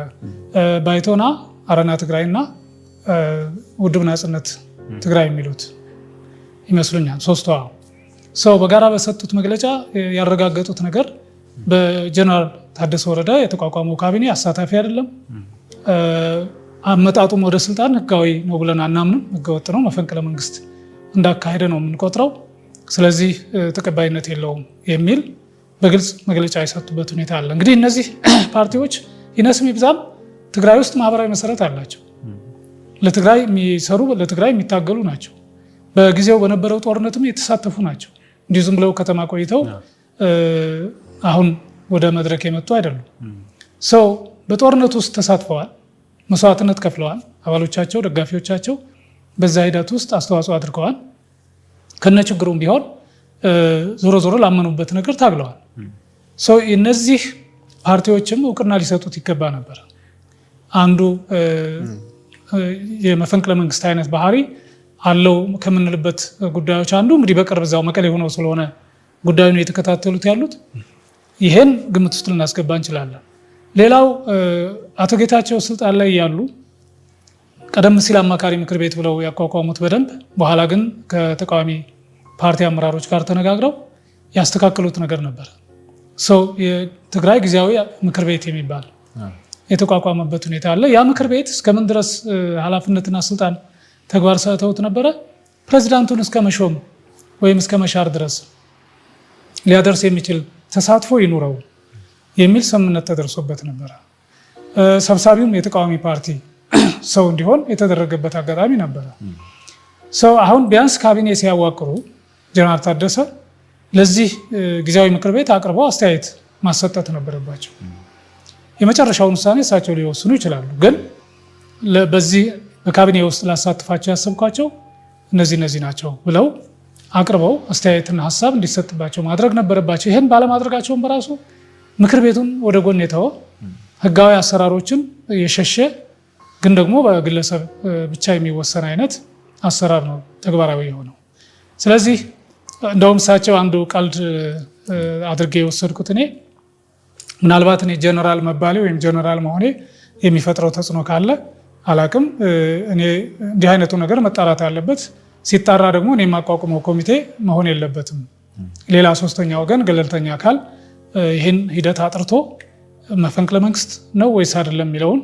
ባይቶና፣ አረና ትግራይና ውድብ ናጽነት ትግራይ የሚሉት ይመስሉኛል 3ቱ ሰው በጋራ በሰጡት መግለጫ ያረጋገጡት ነገር በጀነራል ታደሰ ወረደ የተቋቋመው ካቢኔ አሳታፊ አይደለም፣ አመጣጡም ወደ ስልጣን ህጋዊ ነው ብለን አናምንም፣ ህገወጥ ነው፣ መፈንቅለ መንግስት እንዳካሄደ ነው የምንቆጥረው፣ ስለዚህ ተቀባይነት የለውም የሚል በግልጽ መግለጫ የሰጡበት ሁኔታ አለ። እንግዲህ እነዚህ ፓርቲዎች ይነስም ይብዛም ትግራይ ውስጥ ማህበራዊ መሰረት አላቸው። ለትግራይ የሚሰሩ ለትግራይ የሚታገሉ ናቸው። በጊዜው በነበረው ጦርነትም የተሳተፉ ናቸው። እንዲሁ ዝም ብለው ከተማ ቆይተው አሁን ወደ መድረክ የመጡ አይደሉም። ሰው በጦርነት ውስጥ ተሳትፈዋል፣ መስዋዕትነት ከፍለዋል። አባሎቻቸው፣ ደጋፊዎቻቸው በዛ ሂደት ውስጥ አስተዋጽኦ አድርገዋል። ከነችግሩም ቢሆን ዞሮ ዞሮ ላመኑበት ነገር ታግለዋል። ሰው እነዚህ ፓርቲዎችም እውቅና ሊሰጡት ይገባ ነበር። አንዱ የመፈንቅለ መንግስት አይነት ባህሪ አለው ከምንልበት ጉዳዮች አንዱ እንግዲህ በቅርብ እዛው መቀሌ ሆነው ስለሆነ ጉዳዩን የተከታተሉት ያሉት ይሄን ግምት ውስጥ ልናስገባ እንችላለን። ሌላው አቶ ጌታቸው ስልጣን ላይ ያሉ ቀደም ሲል አማካሪ ምክር ቤት ብለው ያቋቋሙት በደንብ በኋላ ግን ከተቃዋሚ ፓርቲ አመራሮች ጋር ተነጋግረው ያስተካከሉት ነገር ነበር። ሰው የትግራይ ጊዜያዊ ምክር ቤት የሚባል የተቋቋመበት ሁኔታ አለ። ያ ምክር ቤት እስከምን ድረስ ኃላፊነትና ስልጣን ተግባር ሰጥተውት ነበረ? ፕሬዚዳንቱን እስከ መሾም ወይም እስከ መሻር ድረስ ሊያደርስ የሚችል ተሳትፎ ይኑረው የሚል ስምምነት ተደርሶበት ነበረ። ሰብሳቢውም የተቃዋሚ ፓርቲ ሰው እንዲሆን የተደረገበት አጋጣሚ ነበረ። ሰው አሁን ቢያንስ ካቢኔ ሲያዋቅሩ ጀነራል ታደሰ ለዚህ ጊዜያዊ ምክር ቤት አቅርበው አስተያየት ማሰጠት ነበረባቸው። የመጨረሻውን ውሳኔ እሳቸው ሊወስኑ ይችላሉ። ግን በዚህ በካቢኔ ውስጥ ላሳትፋቸው ያሰብኳቸው እነዚህ ናቸው ብለው አቅርበው አስተያየትና ሀሳብ እንዲሰጥባቸው ማድረግ ነበረባቸው። ይህን ባለማድረጋቸውን በራሱ ምክር ቤቱን ወደ ጎን የተወ ህጋዊ አሰራሮችን የሸሸ ግን ደግሞ በግለሰብ ብቻ የሚወሰን አይነት አሰራር ነው ተግባራዊ የሆነው። ስለዚህ እንደውም እሳቸው አንዱ ቀልድ አድርጌ የወሰድኩት እኔ ምናልባት እኔ ጀነራል መባሌ ወይም ጀነራል መሆኔ የሚፈጥረው ተጽዕኖ ካለ አላቅም። እኔ እንዲህ አይነቱ ነገር መጣራት አለበት። ሲጣራ ደግሞ እኔ የማቋቁመው ኮሚቴ መሆን የለበትም። ሌላ ሶስተኛ ወገን ገለልተኛ አካል ይህን ሂደት አጥርቶ መፈንቅለ መንግስት ነው ወይስ አይደለም የሚለውን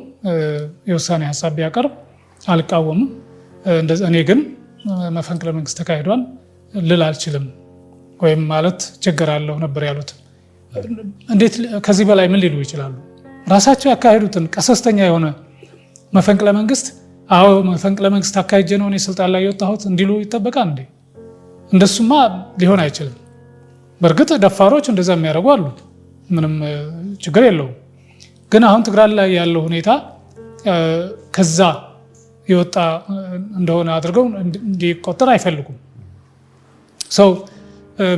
የውሳኔ ሀሳብ ቢያቀርብ አልቃወምም። እኔ ግን መፈንቅለ መንግስት ተካሂዷል ልል አልችልም፣ ወይም ማለት ችግር አለው ነበር ያሉት። እንዴት ከዚህ በላይ ምን ሊሉ ይችላሉ? ራሳቸው ያካሄዱትን ቀሰስተኛ የሆነ መፈንቅለ መንግስት አዎ መፈንቅለ መንግስት አካሄጄ ነው እኔ ስልጣን ላይ የወጣሁት እንዲሉ ይጠበቃል እንዴ? እንደሱማ ሊሆን አይችልም። በእርግጥ ደፋሮች እንደዛ የሚያደርጉ አሉ፣ ምንም ችግር የለውም። ግን አሁን ትግራይ ላይ ያለው ሁኔታ ከዛ የወጣ እንደሆነ አድርገው እንዲቆጠር አይፈልጉም። ሰው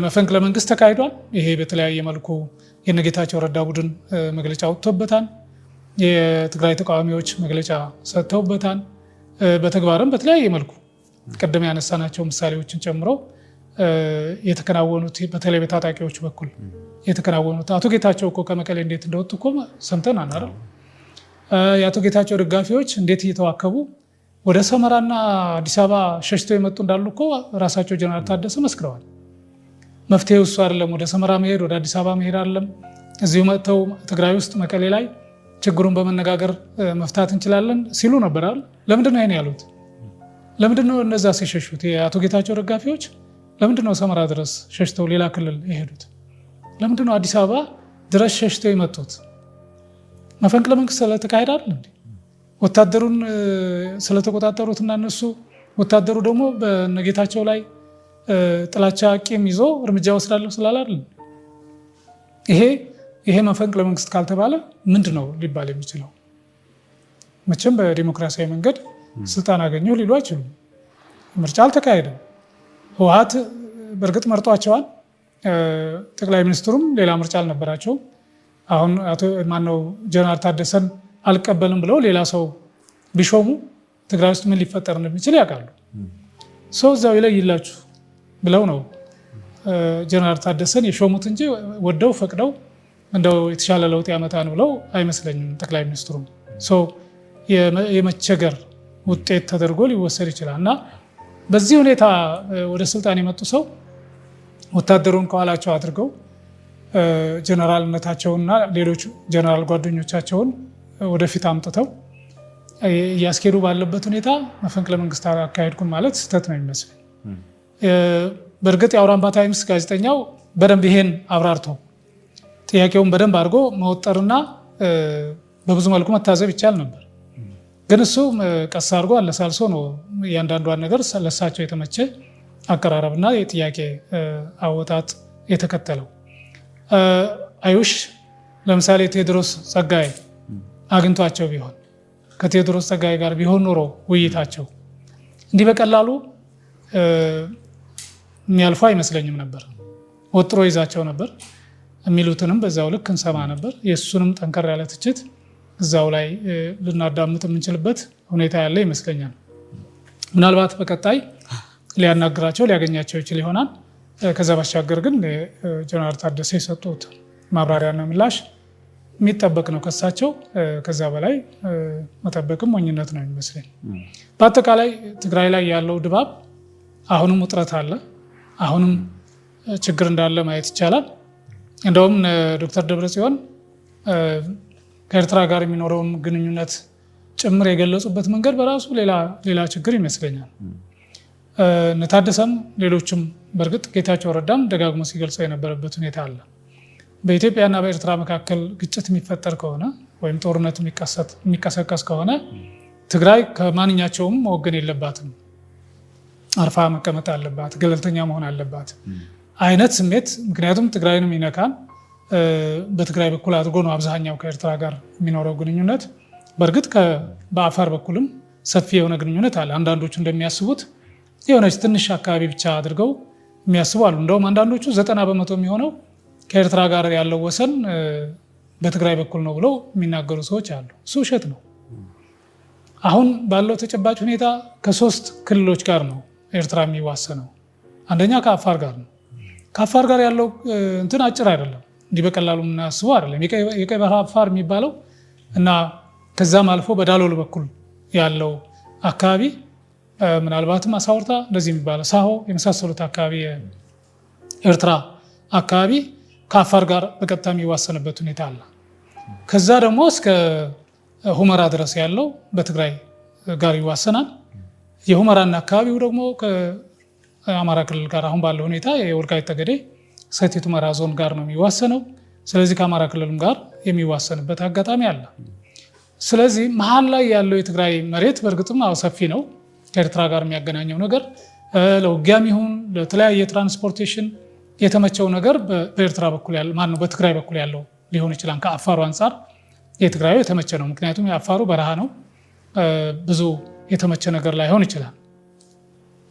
መፈንቅለ መንግስት ተካሂዷል። ይሄ በተለያየ መልኩ የነጌታቸው ረዳ ቡድን መግለጫ ወጥቶበታል። የትግራይ ተቃዋሚዎች መግለጫ ሰጥተውበታል። በተግባርም በተለያየ መልኩ ቅድም ያነሳናቸው ምሳሌዎችን ጨምሮ የተከናወኑት በተለይ በታጣቂዎች በኩል የተከናወኑት አቶ ጌታቸው እኮ ከመቀሌ እንዴት እንደወጡ እኮ ሰምተን አናረም። የአቶ ጌታቸው ደጋፊዎች እንዴት እየተዋከቡ ወደ ሰመራና አዲስ አበባ ሸሽተው የመጡ እንዳሉ እኮ ራሳቸው ጀነራል ታደሰ መስክረዋል። መፍትሄው እሱ አይደለም፣ ወደ ሰመራ መሄድ ወደ አዲስ አበባ መሄድ አይደለም፣ እዚሁ መጥተው ትግራይ ውስጥ መቀሌ ላይ ችግሩን በመነጋገር መፍታት እንችላለን ሲሉ ነበር አይደል? ለምንድን ነው ይሄን ያሉት? ለምንድን ነው እነዛ ሲሸሹት የአቶ ጌታቸው ደጋፊዎች ለምንድን ነው ሰመራ ድረስ ሸሽተው ሌላ ክልል የሄዱት? ለምንድን ነው አዲስ አበባ ድረስ ሸሽተው የመጡት? መፈንቅለ መንግስት ስለተካሄደ አይደል እንዴ? ወታደሩን ስለተቆጣጠሩት እና እነሱ ወታደሩ ደግሞ በነጌታቸው ላይ ጥላቻ ቂም ይዞ እርምጃ ወስዳለሁ ስላለ አይደል? ይሄ መፈንቅለ መንግስት ካልተባለ ምንድን ነው ሊባል የሚችለው? መቼም በዲሞክራሲያዊ መንገድ ስልጣን አገኘሁ ሊሉ አይችሉም። ምርጫ አልተካሄደም። ህወሓት በእርግጥ መርጧቸዋል። ጠቅላይ ሚኒስትሩም ሌላ ምርጫ አልነበራቸውም። አሁን ማነው ጀነራል ታደሰን አልቀበልም ብለው ሌላ ሰው ቢሾሙ ትግራይ ውስጥ ምን ሊፈጠር እንደሚችል ያውቃሉ። ሰው እዛው ይለይላችሁ ብለው ነው ጀነራል ታደሰን የሾሙት እንጂ ወደው ፈቅደው እንደው የተሻለ ለውጥ ያመጣን ብለው አይመስለኝም። ጠቅላይ ሚኒስትሩም የመቸገር ውጤት ተደርጎ ሊወሰድ ይችላል እና በዚህ ሁኔታ ወደ ስልጣን የመጡ ሰው ወታደሩን ከኋላቸው አድርገው ጀነራልነታቸውንና ሌሎች ጀነራል ጓደኞቻቸውን ወደፊት አምጥተው እያስኬዱ ባለበት ሁኔታ መፈንቅለ መንግስት አካሄድኩን ማለት ስህተት ነው የሚመስለኝ። በእርግጥ የአውራምባ ታይምስ ጋዜጠኛው በደንብ ይሄን አብራርቶ ጥያቄውን በደንብ አድርጎ መወጠርና በብዙ መልኩ መታዘብ ይቻል ነበር። ግን እሱ ቀስ አድርጎ አለሳልሶ ነው እያንዳንዷን ነገር ለሳቸው የተመቸ አቀራረብና የጥያቄ አወጣጥ የተከተለው። አይውሽ ለምሳሌ ቴዎድሮስ ጸጋዬ አግኝቷቸው ቢሆን ከቴዎድሮስ ጸጋዬ ጋር ቢሆን ኖሮ ውይይታቸው እንዲህ በቀላሉ የሚያልፉ አይመስለኝም ነበር። ወጥሮ ይዛቸው ነበር። የሚሉትንም በዛው ልክ እንሰማ ነበር። የእሱንም ጠንከር ያለ ትችት እዛው ላይ ልናዳምጥ የምንችልበት ሁኔታ ያለ ይመስለኛል። ምናልባት በቀጣይ ሊያናግራቸው ሊያገኛቸው ይችል ይሆናል። ከዛ ባሻገር ግን ጀነራል ታደሰ የሰጡት ማብራሪያና ምላሽ የሚጠበቅ ነው ከሳቸው። ከዛ በላይ መጠበቅም ሞኝነት ነው የሚመስለኝ። በአጠቃላይ ትግራይ ላይ ያለው ድባብ አሁንም ውጥረት አለ። አሁንም ችግር እንዳለ ማየት ይቻላል። እንደውም ዶክተር ደብረጽዮን ከኤርትራ ጋር የሚኖረውን ግንኙነት ጭምር የገለጹበት መንገድ በራሱ ሌላ ችግር ይመስለኛል። ታደሰም ሌሎችም በእርግጥ ጌታቸው ረዳም ደጋግሞ ሲገልጸው የነበረበት ሁኔታ አለ። በኢትዮጵያና በኤርትራ መካከል ግጭት የሚፈጠር ከሆነ ወይም ጦርነት የሚቀሰቀስ ከሆነ ትግራይ ከማንኛቸውም መወገን የለባትም፣ አርፋ መቀመጥ አለባት፣ ገለልተኛ መሆን አለባት አይነት ስሜት። ምክንያቱም ትግራይንም ይነካል። በትግራይ በኩል አድርጎ ነው አብዛኛው ከኤርትራ ጋር የሚኖረው ግንኙነት። በእርግጥ በአፋር በኩልም ሰፊ የሆነ ግንኙነት አለ። አንዳንዶቹ እንደሚያስቡት የሆነች ትንሽ አካባቢ ብቻ አድርገው የሚያስቡ አሉ። እንደውም አንዳንዶቹ 90% የሚሆነው ከኤርትራ ጋር ያለው ወሰን በትግራይ በኩል ነው ብለው የሚናገሩ ሰዎች አሉ። እሱ ውሸት ነው። አሁን ባለው ተጨባጭ ሁኔታ ከ3 ክልሎች ጋር ነው ኤርትራ የሚዋሰነው። አንደኛ ከአፋር ጋር ነው። ከአፋር ጋር ያለው እንትን አጭር አይደለም፣ እንዲህ በቀላሉ የምናስበው አይደለም። የቀይ ባህር አፋር የሚባለው እና ከዛም አልፎ በዳሎል በኩል ያለው አካባቢ ምናልባትም አሳውርታ እንደዚህ የሚባለው ሳሆ የመሳሰሉት አካባቢ ኤርትራ አካባቢ ከአፋር ጋር በቀጥታ የሚዋሰንበት ሁኔታ አለ። ከዛ ደግሞ እስከ ሁመራ ድረስ ያለው በትግራይ ጋር ይዋሰናል። የሁመራና አካባቢው ደግሞ ከአማራ ክልል ጋር አሁን ባለው ሁኔታ የወልቃይት ጠገዴ ሰቲት ሁመራ ዞን ጋር ነው የሚዋሰነው። ስለዚህ ከአማራ ክልልም ጋር የሚዋሰንበት አጋጣሚ አለ። ስለዚህ መሀል ላይ ያለው የትግራይ መሬት በእርግጥም ሰፊ ነው። ከኤርትራ ጋር የሚያገናኘው ነገር ለውጊያም ይሁን ለተለያየ ትራንስፖርቴሽን የተመቸው ነገር በኤርትራ በኩል ያለው ማነው በትግራይ በኩል ያለው ሊሆን ይችላል። ከአፋሩ አንጻር የትግራዩ የተመቸ ነው። ምክንያቱም የአፋሩ በረሃ ነው፣ ብዙ የተመቸ ነገር ላይሆን ይችላል።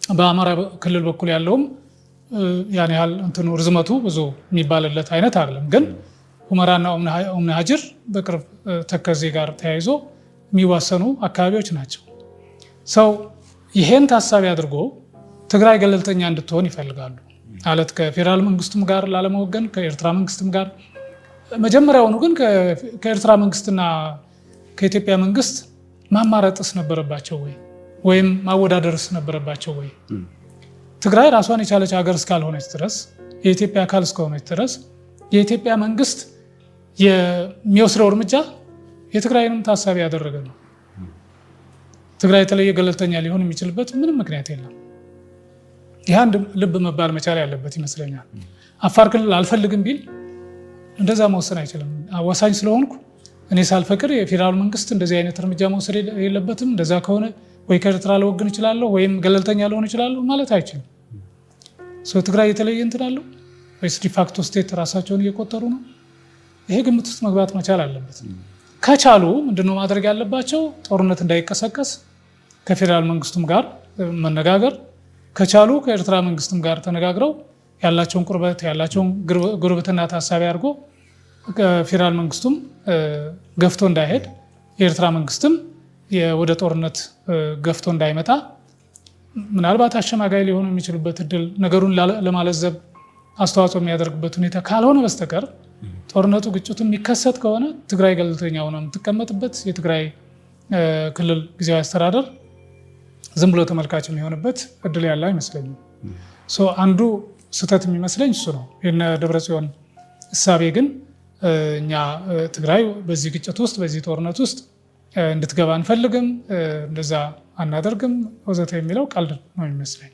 በአማራ ክልል በኩል ያለውም ያን ያህል እንትኑ ርዝመቱ ብዙ የሚባልለት አይነት አይደለም። ግን ሁመራና ኡምነ ሀጅር በቅርብ ተከዜ ጋር ተያይዞ የሚዋሰኑ አካባቢዎች ናቸው። ሰው ይሄን ታሳቢ አድርጎ ትግራይ ገለልተኛ እንድትሆን ይፈልጋሉ ማለት ከፌዴራል መንግስቱም ጋር ላለመወገን ከኤርትራ መንግስትም ጋር መጀመሪያውኑ ግን ከኤርትራ መንግስትና ከኢትዮጵያ መንግስት ማማረጥስ ነበረባቸው ወይ ወይም ማወዳደርስ ነበረባቸው ወይ? ትግራይ ራሷን የቻለች ሀገር እስካልሆነች ድረስ የኢትዮጵያ አካል እስከሆነች ድረስ የኢትዮጵያ መንግስት የሚወስደው እርምጃ የትግራይንም ታሳቢ ያደረገ ነው። ትግራይ የተለየ ገለልተኛ ሊሆን የሚችልበት ምንም ምክንያት የለም። ይህ አንድ ልብ መባል መቻል ያለበት ይመስለኛል። አፋር ክልል አልፈልግም ቢል እንደዛ መወሰን አይችልም። አዋሳኝ ስለሆንኩ እኔ ሳልፈቅድ የፌዴራል መንግስት እንደዚህ አይነት እርምጃ መውሰድ የለበትም፣ እንደዛ ከሆነ ወይ ከኤርትራ ልወግን እችላለሁ ወይም ገለልተኛ ልሆን እችላለሁ ማለት አይችልም። ትግራይ የተለየ እንትን አለው ወይስ ዲፋክቶ ስቴት ራሳቸውን እየቆጠሩ ነው? ይሄ ግምት ውስጥ መግባት መቻል አለበት። ከቻሉ ምንድነው ማድረግ ያለባቸው? ጦርነት እንዳይቀሰቀስ ከፌዴራል መንግስቱም ጋር መነጋገር፣ ከቻሉ ከኤርትራ መንግስትም ጋር ተነጋግረው ያላቸውን ቁርበት ያላቸውን ጉርብትና ታሳቢ አድርጎ ከፌዴራል መንግስቱም ገፍቶ እንዳይሄድ የኤርትራ መንግስትም ወደ ጦርነት ገፍቶ እንዳይመጣ ምናልባት አሸማጋይ ሊሆኑ የሚችሉበት እድል ነገሩን ለማለዘብ አስተዋጽኦ የሚያደርግበት ሁኔታ ካልሆነ በስተቀር ጦርነቱ ግጭቱ የሚከሰት ከሆነ ትግራይ ገለልተኛ ሆና የምትቀመጥበት የትግራይ ክልል ጊዜያዊ አስተዳደር ዝም ብሎ ተመልካች የሚሆንበት እድል ያለ አይመስለኝም። አንዱ ስህተት የሚመስለኝ እሱ ነው። የነ ደብረጽዮን እሳቤ ግን እኛ ትግራይ በዚህ ግጭት ውስጥ በዚህ ጦርነት ውስጥ እንድትገባ አንፈልግም፣ እንደዛ አናደርግም ወዘተ የሚለው ቀልድ ነው የሚመስለኝ።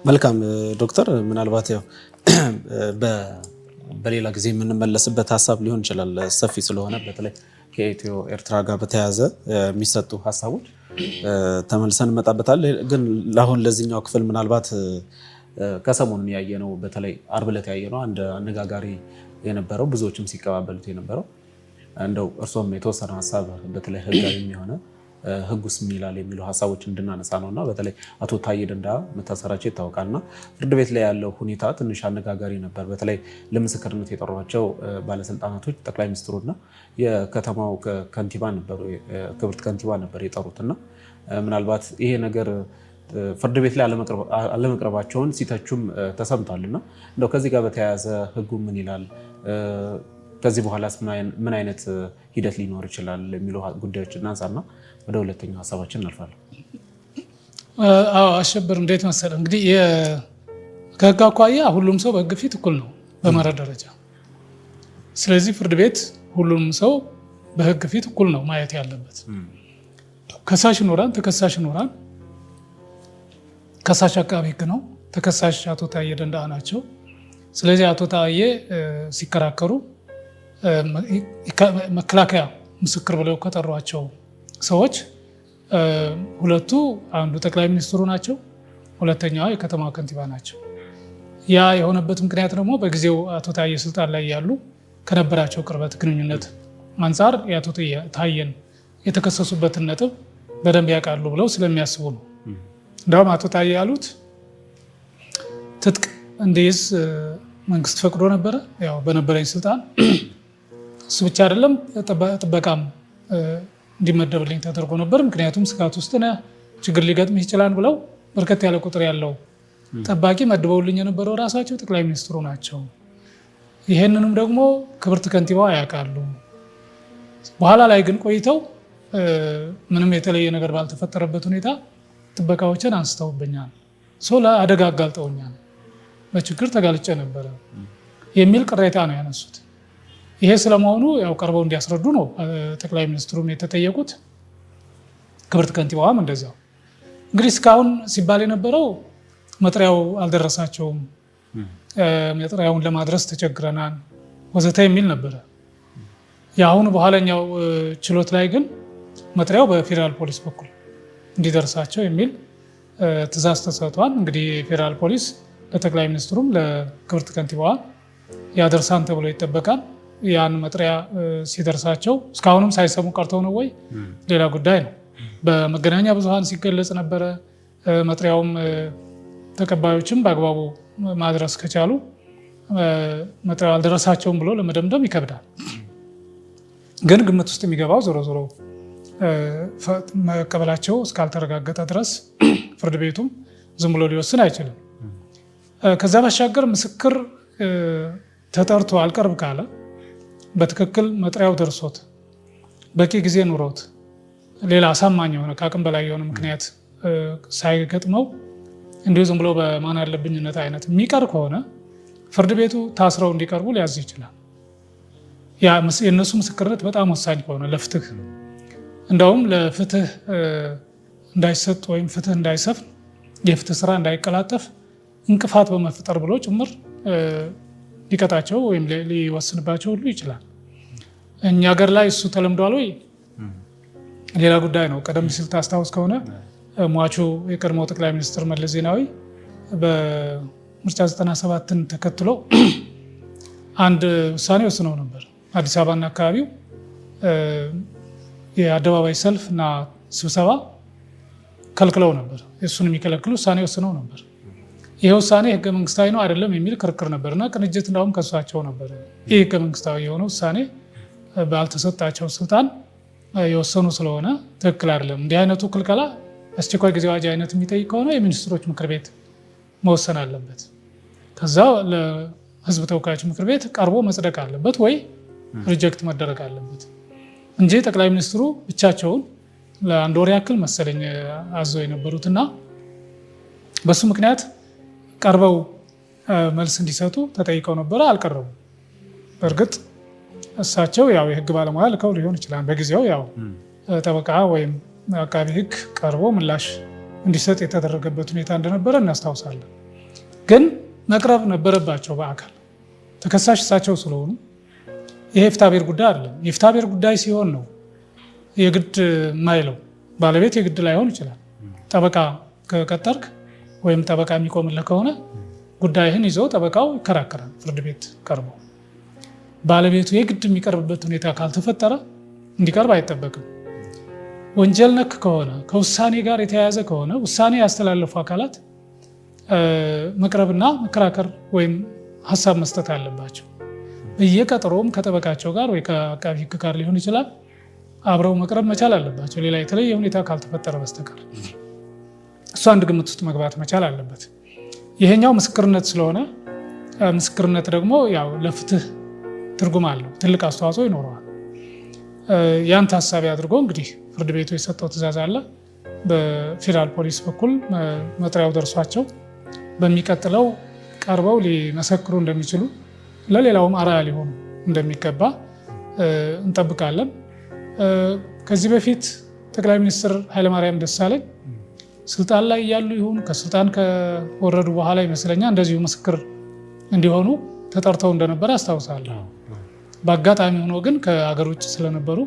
መልካም ዶክተር፣ ምናልባት ያው በሌላ ጊዜ የምንመለስበት ሀሳብ ሊሆን ይችላል ሰፊ ስለሆነ በተለይ ከኢትዮ ኤርትራ ጋር በተያያዘ የሚሰጡ ሀሳቦች ተመልሰን እንመጣበታለን። ግን ለአሁን ለዚህኛው ክፍል ምናልባት ከሰሞኑን ያየነው በተለይ ዓርብ ዕለት ያየነው አንድ አነጋጋሪ የነበረው ብዙዎችም ሲቀባበሉት የነበረው እንደው እርሶም የተወሰነ ሀሳብ በተለይ ህጋዊ የሆነ ህጉስ ምን ይላል የሚሉ ሀሳቦች እንድናነሳ ነውና በተለይ አቶ ታዬ ደንደዓ መታሰራቸው ይታወቃልና ፍርድ ቤት ላይ ያለው ሁኔታ ትንሽ አነጋጋሪ ነበር። በተለይ ለምስክርነት የጠሯቸው ባለስልጣናቶች ጠቅላይ ሚኒስትሩና የከተማው ከንቲባ ነበሩ፣ ክብርት ከንቲባ ነበር የጠሩትና ምናልባት ይሄ ነገር ፍርድ ቤት ላይ አለመቅረባቸውን ሲተቹም ተሰምቷልና እንደው ከዚህ ጋር በተያያዘ ህጉ ምን ይላል፣ ከዚህ በኋላስ ምን አይነት ሂደት ሊኖር ይችላል የሚሉ ጉዳዮች እናንሳና ወደ ሁለተኛው ሀሳባችን እናልፋለን። አሸብር እንዴት መሰለህ እንግዲህ ከህግ አኳያ ሁሉም ሰው በህግ ፊት እኩል ነው በመርህ ደረጃ። ስለዚህ ፍርድ ቤት ሁሉም ሰው በህግ ፊት እኩል ነው ማየት ያለበት። ከሳሽ ይኖራል፣ ተከሳሽ ይኖራል። ከሳሽ አቃቤ ህግ ነው፣ ተከሳሽ አቶ ታዬ ደንደዓ ናቸው። ስለዚህ አቶ ታዬ ሲከራከሩ መከላከያ ምስክር ብለው ከጠሯቸው ሰዎች ሁለቱ አንዱ ጠቅላይ ሚኒስትሩ ናቸው፣ ሁለተኛዋ የከተማ ከንቲባ ናቸው። ያ የሆነበት ምክንያት ደግሞ በጊዜው አቶ ታዬ ስልጣን ላይ ያሉ ከነበራቸው ቅርበት ግንኙነት አንጻር የአቶ ታዬን የተከሰሱበትን ነጥብ በደንብ ያውቃሉ ብለው ስለሚያስቡ ነው። እንዳውም አቶ ታዬ ያሉት ትጥቅ እንዲይዝ መንግስት ፈቅዶ ነበረ። ያው በነበረኝ ስልጣን እሱ ብቻ አይደለም ጥበቃም እንዲመደብልኝ ተደርጎ ነበር። ምክንያቱም ስጋት ውስጥ ነህ፣ ችግር ሊገጥምህ ይችላል ብለው በርከት ያለ ቁጥር ያለው ጠባቂ መድበውልኝ የነበረው ራሳቸው ጠቅላይ ሚኒስትሩ ናቸው። ይሄንንም ደግሞ ክብርት ከንቲባዋ ያውቃሉ። በኋላ ላይ ግን ቆይተው ምንም የተለየ ነገር ባልተፈጠረበት ሁኔታ ጥበቃዎችን አንስተውብኛል፣ ለአደጋ አጋልጠውኛል፣ በችግር ተጋልጬ ነበረ የሚል ቅሬታ ነው ያነሱት። ይሄ ስለመሆኑ ያው ቀርበው እንዲያስረዱ ነው ጠቅላይ ሚኒስትሩም የተጠየቁት፣ ክብርት ከንቲባዋም እንደዚያው። እንግዲህ እስካሁን ሲባል የነበረው መጥሪያው አልደረሳቸውም፣ መጥሪያውን ለማድረስ ተቸግረናል ወዘተ የሚል ነበረ። የአሁኑ በኋለኛው ችሎት ላይ ግን መጥሪያው በፌዴራል ፖሊስ በኩል እንዲደርሳቸው የሚል ትዕዛዝ ተሰጥቷል። እንግዲህ የፌዴራል ፖሊስ ለጠቅላይ ሚኒስትሩም ለክብርት ከንቲባዋ ያደርሳን ተብሎ ይጠበቃል። ያን መጥሪያ ሲደርሳቸው እስካሁንም ሳይሰሙ ቀርተው ነው ወይ ሌላ ጉዳይ ነው። በመገናኛ ብዙሃን ሲገለጽ ነበረ። መጥሪያውም ተቀባዮችም በአግባቡ ማድረስ ከቻሉ መጥሪያው አልደረሳቸውም ብሎ ለመደምደም ይከብዳል። ግን ግምት ውስጥ የሚገባው ዞሮ ዞሮ መቀበላቸው እስካልተረጋገጠ ድረስ ፍርድ ቤቱም ዝም ብሎ ሊወስን አይችልም። ከዛ ባሻገር ምስክር ተጠርቶ አልቀርብ ካለ በትክክል መጥሪያው ደርሶት በቂ ጊዜ ኑሮት ሌላ አሳማኝ የሆነ ከአቅም በላይ የሆነ ምክንያት ሳይገጥመው እንዲሁ ዝም ብሎ በማን አለብኝነት አይነት የሚቀር ከሆነ ፍርድ ቤቱ ታስረው እንዲቀርቡ ሊያዝ ይችላል። የእነሱ ምስክርነት በጣም ወሳኝ ከሆነ ለፍትህ እንደውም ለፍትህ እንዳይሰጥ ወይም ፍትህ እንዳይሰፍን የፍትህ ስራ እንዳይቀላጠፍ እንቅፋት በመፍጠር ብሎ ጭምር ሊቀጣቸው ወይም ሊወስንባቸው ሁሉ ይችላል። እኛ ሀገር ላይ እሱ ተለምዷል ወይ ሌላ ጉዳይ ነው። ቀደም ሲል ታስታውስ ከሆነ ሟቹ የቀድሞው ጠቅላይ ሚኒስትር መለስ ዜናዊ በምርጫ 97ን ተከትሎ አንድ ውሳኔ ወስነው ነበር። አዲስ አበባና አካባቢው የአደባባይ ሰልፍ እና ስብሰባ ከልክለው ነበር። እሱን የሚከለክሉ ውሳኔ ወስነው ነበር። ይህ ውሳኔ ህገ መንግስታዊ ነው አይደለም የሚል ክርክር ነበር እና ቅንጅት እንዳውም ከሷቸው ነበር። ይህ ህገ መንግስታዊ የሆነ ውሳኔ ባልተሰጣቸው ስልጣን የወሰኑ ስለሆነ ትክክል አይደለም። እንዲህ አይነቱ ክልከላ አስቸኳይ ጊዜ አዋጅ አይነት የሚጠይቅ ከሆነ የሚኒስትሮች ምክር ቤት መወሰን አለበት። ከዛ ለህዝብ ተወካዮች ምክር ቤት ቀርቦ መጽደቅ አለበት ወይ ሪጀክት መደረግ አለበት እንጂ ጠቅላይ ሚኒስትሩ ብቻቸውን ለአንድ ወር ያክል መሰለኝ አዘው የነበሩትና በሱ ምክንያት ቀርበው መልስ እንዲሰጡ ተጠይቀው ነበረ። አልቀረቡም። በእርግጥ እሳቸው ያው የህግ ባለሙያ ልከው ሊሆን ይችላል። በጊዜው ያው ጠበቃ ወይም አቃቢ ህግ ቀርቦ ምላሽ እንዲሰጥ የተደረገበት ሁኔታ እንደነበረ እናስታውሳለን። ግን መቅረብ ነበረባቸው በአካል ተከሳሽ እሳቸው ስለሆኑ። ይሄ የፍትሐብሔር ጉዳይ አይደለም። የፍትሐብሔር ጉዳይ ሲሆን ነው የግድ የማይለው ባለቤት የግድ ላይሆን ይችላል። ጠበቃ ከቀጠርክ ወይም ጠበቃ የሚቆምልህ ከሆነ ጉዳይህን ይዞ ጠበቃው ይከራከራል ፍርድ ቤት ቀርቦ። ባለቤቱ የግድ የሚቀርብበት ሁኔታ ካልተፈጠረ እንዲቀርብ አይጠበቅም። ወንጀል ነክ ከሆነ ከውሳኔ ጋር የተያያዘ ከሆነ ውሳኔ ያስተላለፉ አካላት መቅረብና መከራከር ወይም ሀሳብ መስጠት አለባቸው። በየቀጠሮም ከጠበቃቸው ጋር ወይ ከአቃቢ ህግ ጋር ሊሆን ይችላል አብረው መቅረብ መቻል አለባቸው። ሌላ የተለየ ሁኔታ ካልተፈጠረ በስተቀር እሱ አንድ ግምት ውስጥ መግባት መቻል አለበት። ይሄኛው ምስክርነት ስለሆነ ምስክርነት ደግሞ ያው ለፍትህ ትርጉም አለው፣ ትልቅ አስተዋጽኦ ይኖረዋል። ያን ታሳቢ አድርጎ እንግዲህ ፍርድ ቤቱ የሰጠው ትዕዛዝ አለ። በፌዴራል ፖሊስ በኩል መጥሪያው ደርሷቸው በሚቀጥለው ቀርበው ሊመሰክሩ እንደሚችሉ ለሌላውም አርአያ ሊሆኑ እንደሚገባ እንጠብቃለን። ከዚህ በፊት ጠቅላይ ሚኒስትር ኃይለማርያም ደሳለኝ ስልጣን ላይ ያሉ ይሁን ከስልጣን ከወረዱ በኋላ ይመስለኛል እንደዚሁ ምስክር እንዲሆኑ ተጠርተው እንደነበረ አስታውሳለሁ። በአጋጣሚ ሆኖ ግን ከሀገር ውጭ ስለነበሩ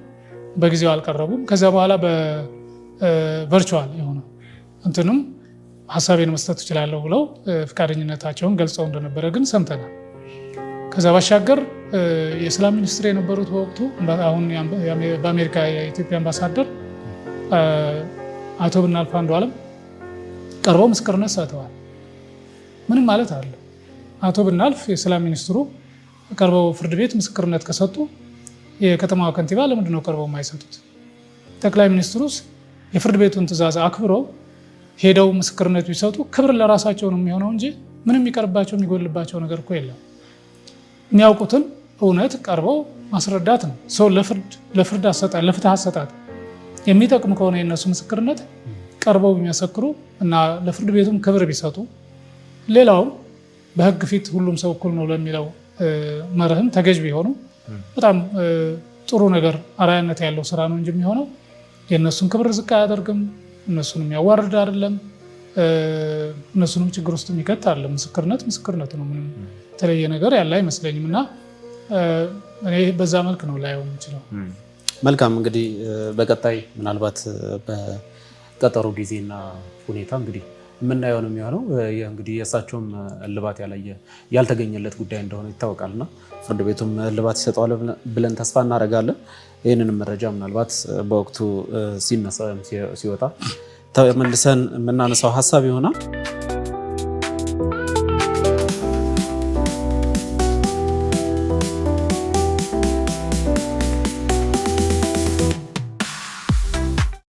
በጊዜው አልቀረቡም። ከዚያ በኋላ በቨርቹዋል የሆነ እንትንም ሀሳቤን መስጠት እችላለሁ ብለው ፈቃደኝነታቸውን ገልጸው እንደነበረ ግን ሰምተናል። ከዛ ባሻገር የሰላም ሚኒስትር የነበሩት በወቅቱ አሁን በአሜሪካ የኢትዮጵያ አምባሳደር አቶ ብናልፍ አንዱዓለም ቀርበው ምስክርነት ሰጥተዋል። ምንም ማለት አለ። አቶ ብናልፍ የሰላም ሚኒስትሩ ቀርበው ፍርድ ቤት ምስክርነት ከሰጡ የከተማዋ ከንቲባ ለምንድን ነው ቀርበው የማይሰጡት? ጠቅላይ ሚኒስትሩስ የፍርድ ቤቱን ትዕዛዝ አክብረው ሄደው ምስክርነት ቢሰጡ ክብር ለራሳቸው ነው የሚሆነው እንጂ ምንም የሚቀርባቸው የሚጎልባቸው ነገር እኮ የለም። የሚያውቁትን እውነት ቀርበው ማስረዳት ነው። ሰው ለፍርድ አሰጣጥ ለፍትህ አሰጣጥ የሚጠቅም ከሆነ የነሱ ምስክርነት ቀርበው ቢመሰክሩ እና ለፍርድ ቤቱም ክብር ቢሰጡ ሌላውም በህግ ፊት ሁሉም ሰው እኩል ነው ለሚለው መርህም ተገዥ ቢሆኑ በጣም ጥሩ ነገር አርአያነት ያለው ስራ ነው እንጂ የሚሆነው የእነሱን ክብር ዝቅ አያደርግም፣ እነሱንም ያዋርድ አይደለም፣ እነሱንም ችግር ውስጥ የሚከት አይደለም። ምስክርነት ነው። ምንም የተለየ ነገር ያለ አይመስለኝም እና እኔ በዛ መልክ ነው ላየው የምችለው። መልካም እንግዲህ በቀጣይ ምናልባት በቀጠሮ ጊዜና ሁኔታ እንግዲህ የምናየው ነው የሚሆነው። እንግዲህ የእሳቸውም እልባት ያልተገኘለት ጉዳይ እንደሆነ ይታወቃልና ፍርድ ቤቱም እልባት ይሰጠዋል ብለን ተስፋ እናደርጋለን። ይህንንም መረጃ ምናልባት በወቅቱ ሲነሳ ሲወጣ ተመልሰን የምናነሳው ሀሳብ ይሆናል።